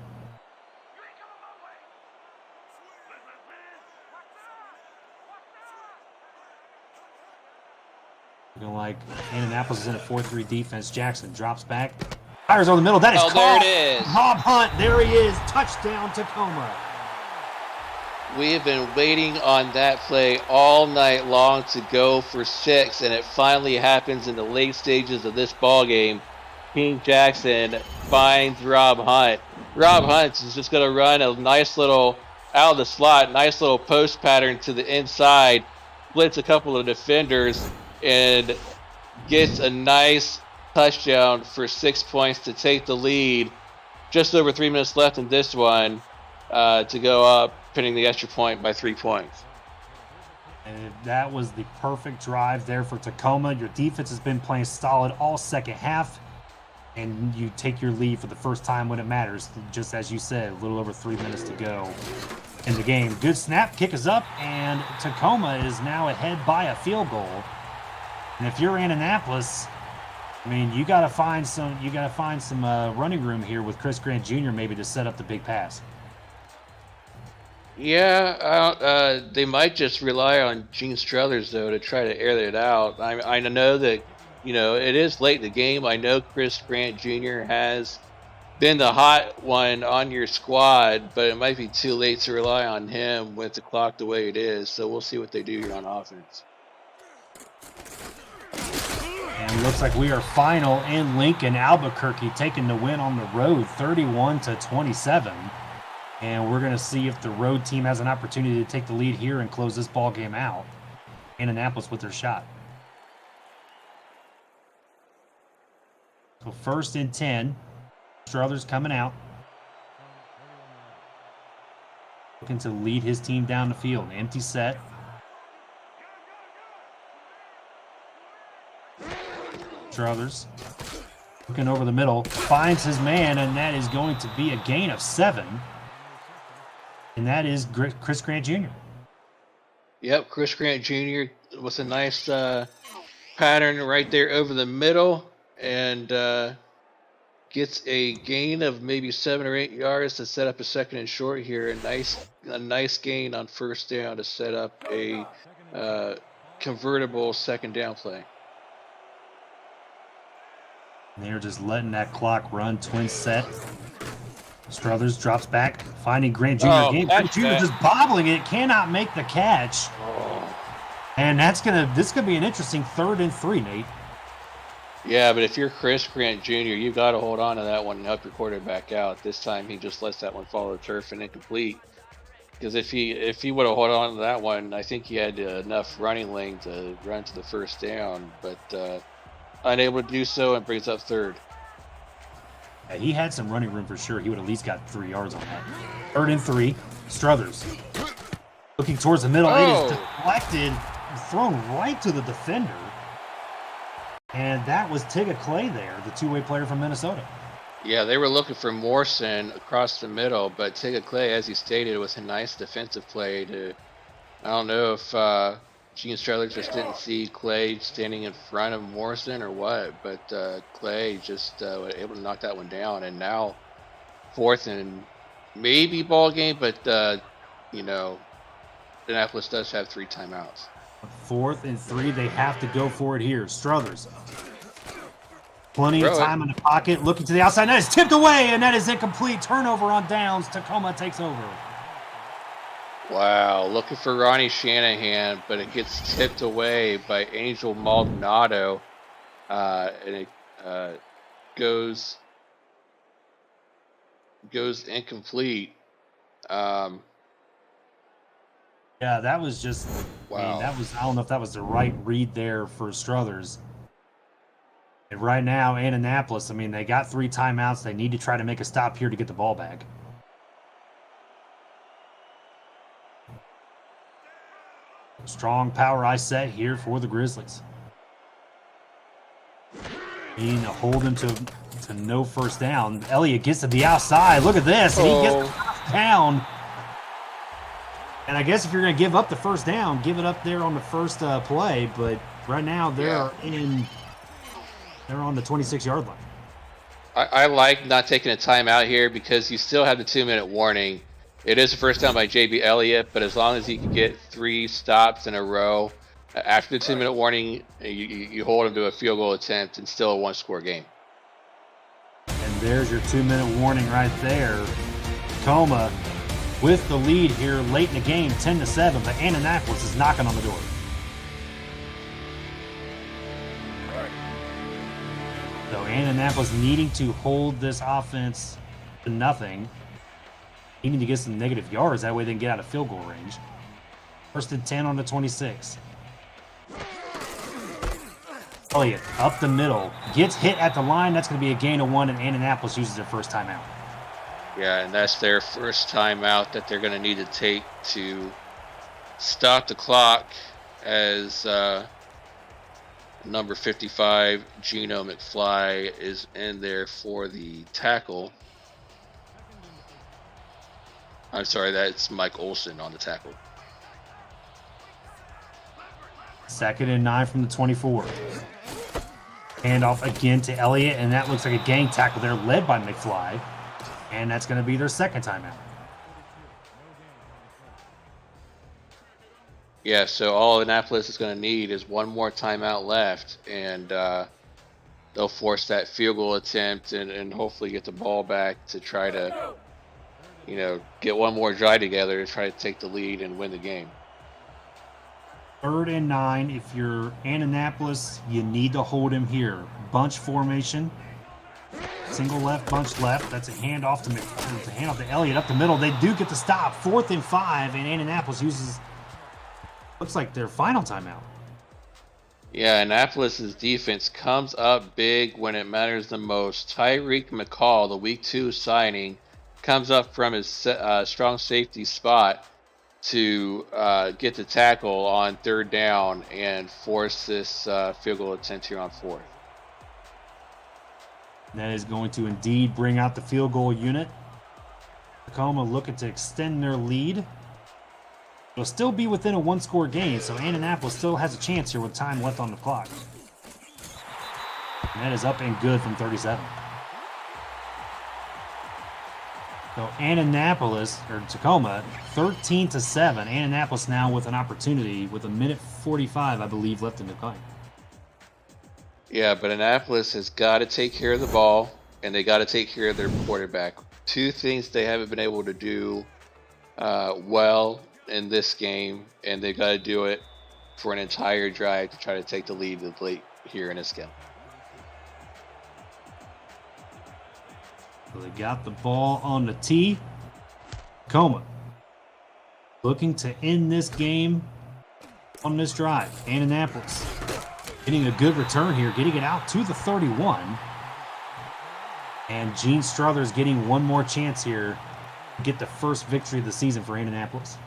Looking like Annapolis is in a 4-3 defense. Jackson drops back, fires over the middle. That is caught. There it is. Rob Hunt, there he is. Touchdown, Tacoma. We have been waiting on that play all night long to go for 6, and it finally happens in the late stages of this ball game. King Jackson finds Rob Hunt. Rob Hunt is just going to run a nice little out of the slot, nice little post pattern to the inside, blitz a couple of defenders, and gets a nice touchdown for 6 points to take the lead. Just over 3 minutes left in this one to go up, pinning the extra point by 3 points. And that was the perfect drive there for Tacoma. Your defense has been playing solid all second half, and you take your lead for the first time when it matters. Just as you said, a little over 3 minutes to go in the game. Good snap, kick is up, and Tacoma is now ahead by a field goal. And if you're Annapolis, I mean, you got to find some running room here with Chris Grant Jr. maybe to set up the big pass. Yeah, they might just rely on Gene Struthers, though, to try to air it out. I know that, it is late in the game. I know Chris Grant Jr. has been the hot one on your squad, but it might be too late to rely on him with the clock the way it is. So we'll see what they do here on offense. And it looks like we are final in Lincoln. Albuquerque taking the win on the road, 31-27. And we're going to see if the road team has an opportunity to take the lead here and close this ball game out. Annapolis with their shot. So 1st and 10. Struthers coming out. Looking to lead his team down the field. Empty set. Struthers looking over the middle. Finds his man, and that is going to be a gain of 7. And that is Chris Grant Jr. Yep, Chris Grant Jr. with a nice pattern right there over the middle, and gets a gain of maybe 7 or 8 yards to set up a 2nd and short here. A nice gain on 1st down to set up a convertible 2nd down play. And they're just letting that clock run. Twin set. Struthers drops back, finding Grant Jr. again. Grant Jr. just bobbling it, cannot make the catch. And this could be an interesting 3rd and 3, Nate. Yeah, but if you're Chris Grant Jr., you've got to hold on to that one and help your quarterback out. This time he just lets that one fall to the turf and incomplete. Because if he would have held on to that one, I think he had enough running lane to run to the 1st down. But unable to do so and brings up third. Yeah, he had some running room for sure. He would at least got 3 yards on that. 3rd and 3. Struthers looking towards the middle. It is deflected, thrown right to the defender. And that was Tigga Clay there, the two-way player from Minnesota. Yeah, they were looking for Morrison across the middle, but Tigga Clay, as he stated, was a nice defensive play to, I don't know if Gene Streller just didn't see Clay standing in front of Morrison or what, but Clay just was able to knock that one down. And now 4th and maybe ball game, but you know, Annapolis does have 3 timeouts. 4th and 3, they have to go for it here. Struthers. Plenty of time in the pocket, looking to the outside. That is tipped away, and that is incomplete. Turnover on downs. Tacoma takes over. Wow, looking for Ronnie Shanahan, but it gets tipped away by Angel Maldonado, and it goes incomplete. Yeah, that was just. Wow. I mean, that was. I don't know if that was the right read there for Struthers. And right now, Annapolis. I mean, they got 3 timeouts. They need to try to make a stop here to get the ball back. Strong power I set here for the Grizzlies. Needing to hold him to no first down. Elliott gets to the outside. Look at this. And he gets the first down. And I guess if you're going to give up the first down, give it up there on the first play. But right now they're on the 26-yard line. I like not taking a timeout here because you still have the 2-minute warning. It is a first down by J.B. Elliott, but as long as he can get 3 stops in a row, after the 2-minute warning, you hold him to a field goal attempt and still a 1-score game. And there's your 2-minute warning right there. Tacoma with the lead here late in the game, 10-7, but Annapolis is knocking on the door. So Annapolis needing to hold this offense to nothing. Needing to get some negative yards. That way they can get out of field goal range. 1st and 10 on the 26. Elliott up the middle. Gets hit at the line. That's going to be a gain of 1, and Annapolis uses their first timeout. Yeah, and that's their first timeout that they're going to need to take to stop the clock as number 55, Gino McFly, is in there for the tackle. I'm sorry, that's Mike Olson on the tackle. 2nd and 9 from the 24. Handoff again to Elliott, and that looks like a gang tackle there led by McFly. And that's going to be their second timeout. Yeah, so all Annapolis is going to need is 1 more timeout left, and they'll force that field goal attempt and hopefully get the ball back to try to, you know, get 1 more drive together to try to take the lead and win the game. 3rd and 9. If you're Annapolis, you need to hold him here. Bunch formation. Single left, bunch left. That's a handoff to Elliott up the middle. They do get the stop. 4th and 5, and Annapolis uses, looks like their final timeout. Yeah, Annapolis' defense comes up big when it matters the most. Tyreek McCall, the Week 2 signing, comes up from his strong safety spot to get the tackle on 3rd down and force this field goal attempt here on 4th. That is going to indeed bring out the field goal unit. Tacoma looking to extend their lead. It'll still be within a 1-score game, so Annapolis still has a chance here with time left on the clock. And that is up and good from 37. So Annapolis, or Tacoma, 13-7. Annapolis now with an opportunity with 1:45, I believe, left in the game. Yeah, but Annapolis has got to take care of the ball, and they got to take care of their quarterback. 2 things they haven't been able to do well in this game, and they've got to do it for an entire drive to try to take the lead late here in this game. So they got the ball on the tee. Tacoma looking to end this game on this drive. Annapolis Getting a good return here, getting it out to the 31. And Gene Struthers getting one more chance here to get the first victory of the season for Annapolis.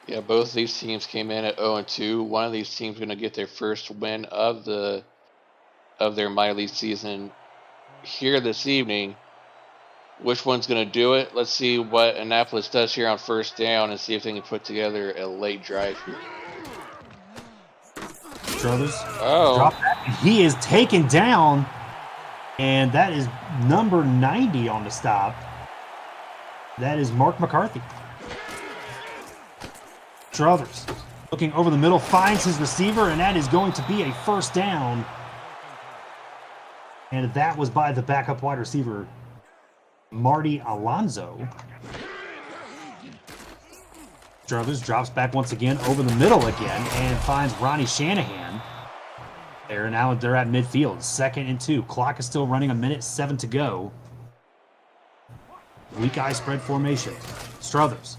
Yeah, both these teams came in at 0-2. One of these teams going to get their first win of their minor league season here this evening. Which one's going to do it? Let's see what Annapolis does here on first down and see if they can put together a late drive here. Struthers. Oh. He is taken down, and that is number 90 on the stop. That is Mark McCarthy. Struthers looking over the middle, finds his receiver, and that is going to be a first down. And that was by the backup wide receiver, Marty Alonso. Struthers drops back once again over the middle again and finds Ronnie Shanahan. Now they're at midfield, 2nd and 2. Clock is still running, 1:07 to go. Weak eye spread formation. Struthers.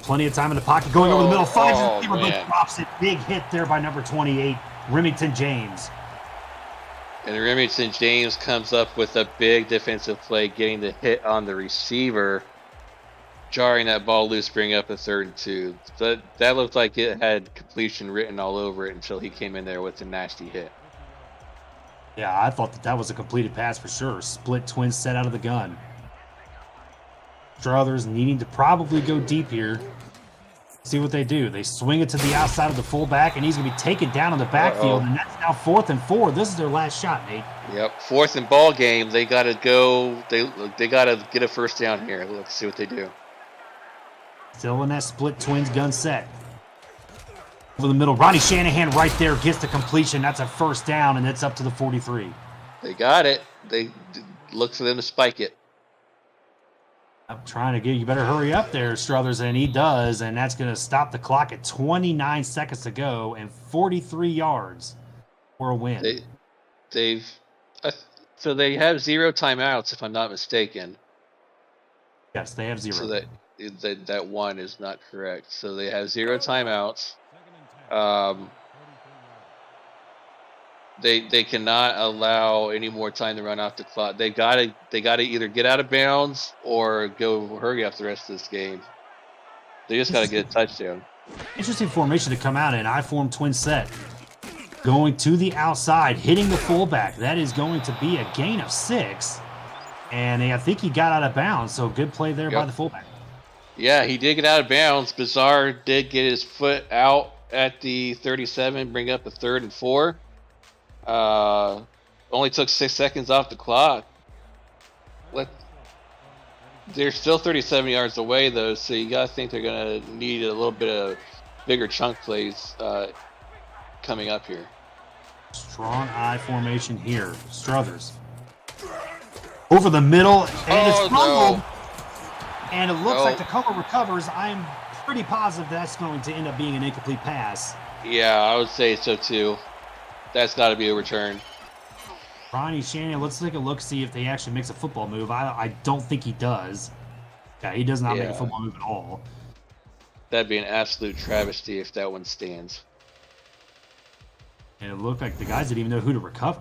Plenty of time in the pocket, going over the middle, finds his receiver, but drops it. Big hit there by number 28, Remington James. And Remington James comes up with a big defensive play, getting the hit on the receiver, jarring that ball loose, bringing up a 3rd and 2. That looked like it had completion written all over it until he came in there with a nasty hit. Yeah, I thought that was a completed pass for sure. Split twin set out of the gun. Struthers needing to probably go deep here. See what they do. They swing it to the outside of the fullback, and he's going to be taken down in the backfield, and that's now 4th and 4. This is their last shot, Nate. Yep, 4th and ball game. They got to go. They got to get a first down here. Let's see what they do. Still in that split twins gun set. Over the middle, Ronnie Shanahan right there gets the completion. That's a first down, and it's up to the 43. They got it. They look for them to spike it. I'm trying to get you better hurry up there, Struthers, and he does, and that's going to stop the clock at 29 seconds to go and 43 yards for a win. So they have 0 timeouts, if I'm not mistaken. Yes, they have 0. So that one is not correct. So they have 0 timeouts. They cannot allow any more time to run off the clock. They gotta either get out of bounds or go hurry up the rest of this game. They just gotta get a touchdown. Interesting formation to come out in. I-form twin set. Going to the outside, hitting the fullback. That is going to be a gain of 6. And I think he got out of bounds, so good play there by the fullback. Yeah, he did get out of bounds. Bizarre did get his foot out at the 37, bring up a 3rd and 4. Only took 6 seconds off the clock. They're still 37 yards away, though, so you got to think they're going to need a little bit of bigger chunk plays coming up here. Strong I formation here. Struthers. Over the middle, and it's fumbled. No. And it looks like Tacoma recovers. I'm pretty positive that's going to end up being an incomplete pass. Yeah, I would say so, too. That's got to be a return. Ronnie Shanahan, let's take a look, see if he actually makes a football move. I don't think he does. Yeah, he does not make a football move at all. That'd be an absolute travesty if that one stands. And it looked like the guys didn't even know who to recover.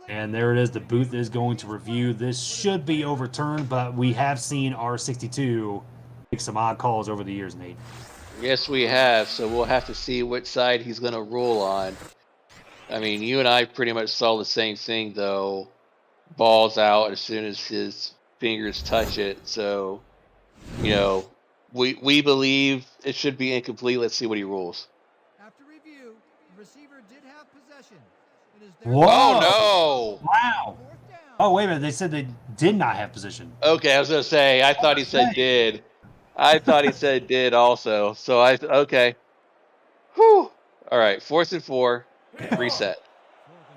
And there it is. The booth is going to review. This should be overturned, but we have seen R62 make some odd calls over the years, Nate. Yes, we have. So we'll have to see which side he's going to rule on. I mean, you and I pretty much saw the same thing, though. Ball's out as soon as his fingers touch it. So, you know, we believe it should be incomplete. Let's see what he rules. After review, the receiver did have possession. It is Whoa! Oh, no! Wow! Oh, wait a minute. They said they did not have position. Okay, I was going to say, I thought he said did. I thought he said did also. So, okay. Whew. All right, 4th and 4. Reset.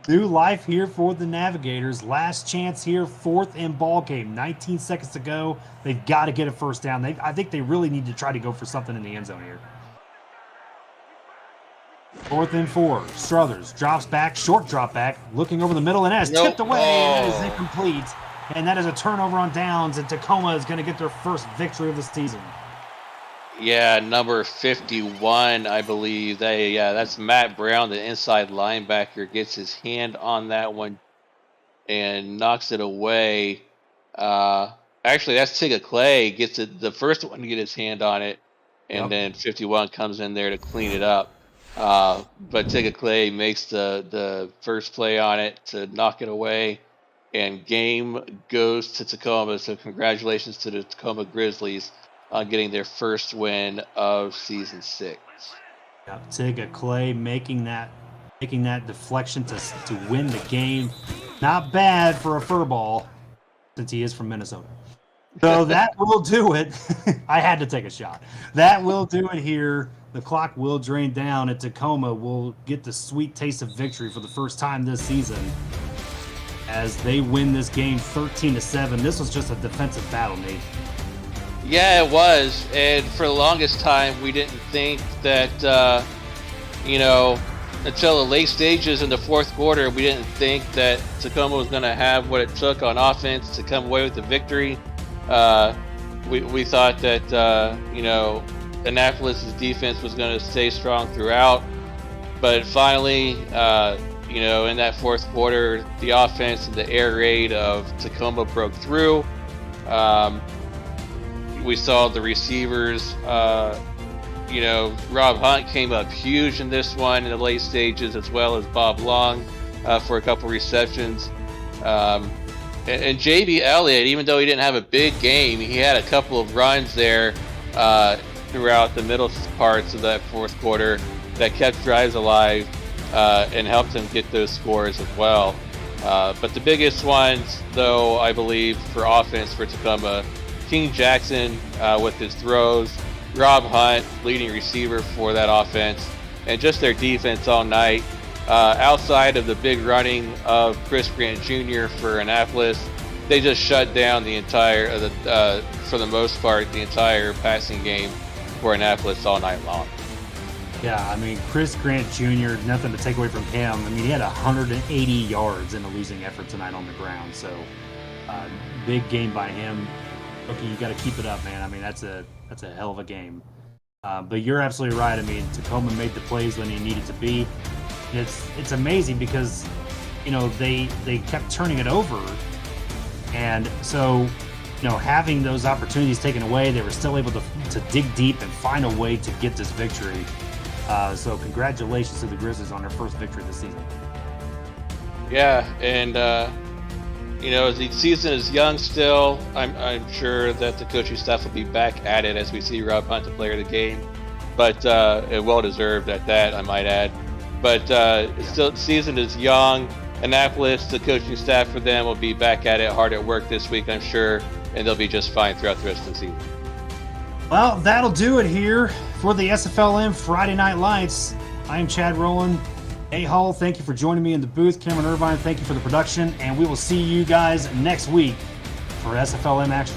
New life here for the Navigators. Last chance here, 4th and ball game. 19 seconds to go. They've got to get a first down. I think they really need to try to go for something in the end zone here. 4th and 4. Struthers drops back, short drop back, looking over the middle, and that is tipped away. And that is incomplete. And that is a turnover on downs, and Tacoma is going to get their first victory of the season. Yeah, number 51, I believe. That's Matt Brown, the inside linebacker, gets his hand on that one and knocks it away. Actually, that's Tigga Clay gets it, the first one to get his hand on it, and then 51 comes in there to clean it up. But Tigga Clay makes the first play on it to knock it away, and game goes to Tacoma. So congratulations to the Tacoma Grizzlies on getting their first win of season 6. Yeah, Tigga Clay making that deflection to win the game. Not bad for a furball, since he is from Minnesota. So that will do it. I had to take a shot. That will do it here. The clock will drain down at Tacoma. We'll get the sweet taste of victory for the first time this season as they win this game 13-7. This was just a defensive battle, Nate. Yeah, it was. And for the longest time, we didn't think that, until the late stages in the fourth quarter, we didn't think that Tacoma was going to have what it took on offense to come away with the victory. We thought that, Annapolis' defense was going to stay strong throughout. But finally, in that fourth quarter, the offense and the air raid of Tacoma broke through. We saw the receivers, Rob Hunt came up huge in this one in the late stages, as well as Bob Long for a couple receptions. And JB Elliott, even though he didn't have a big game, he had a couple of runs there throughout the middle parts of that fourth quarter that kept drives alive and helped him get those scores as well. But the biggest ones, though, I believe, for offense for Tacoma, King Jackson with his throws, Rob Hunt, leading receiver for that offense, and just their defense all night. Outside of the big running of Chris Grant Jr. for Annapolis, they just shut down the entire, for the most part, the entire passing game for Annapolis all night long. Yeah, I mean, Chris Grant Jr., nothing to take away from him. I mean, he had 180 yards in a losing effort tonight on the ground, so big game by him. Okay, you got to keep it up, man. I mean, that's a hell of a game. But you're absolutely right. I mean, Tacoma made the plays when he needed to be. It's amazing because, they kept turning it over. And so, having those opportunities taken away, they were still able to dig deep and find a way to get this victory. So congratulations to the Grizzlies on their first victory this season. Yeah, and the season is young still. I'm sure that the coaching staff will be back at it as we see Rob Hunt, the player of the game, but well deserved at that, I might add. But still, the season is young. Annapolis, the coaching staff for them will be back at it, hard at work this week, I'm sure, and they'll be just fine throughout the rest of the season. Well, that'll do it here for the SFLm Friday Night Lights. I am Chad Rowland. A-Hall, thank you for joining me in the booth. Cameron Irvine, thank you for the production, and we will see you guys next week for SFLm action.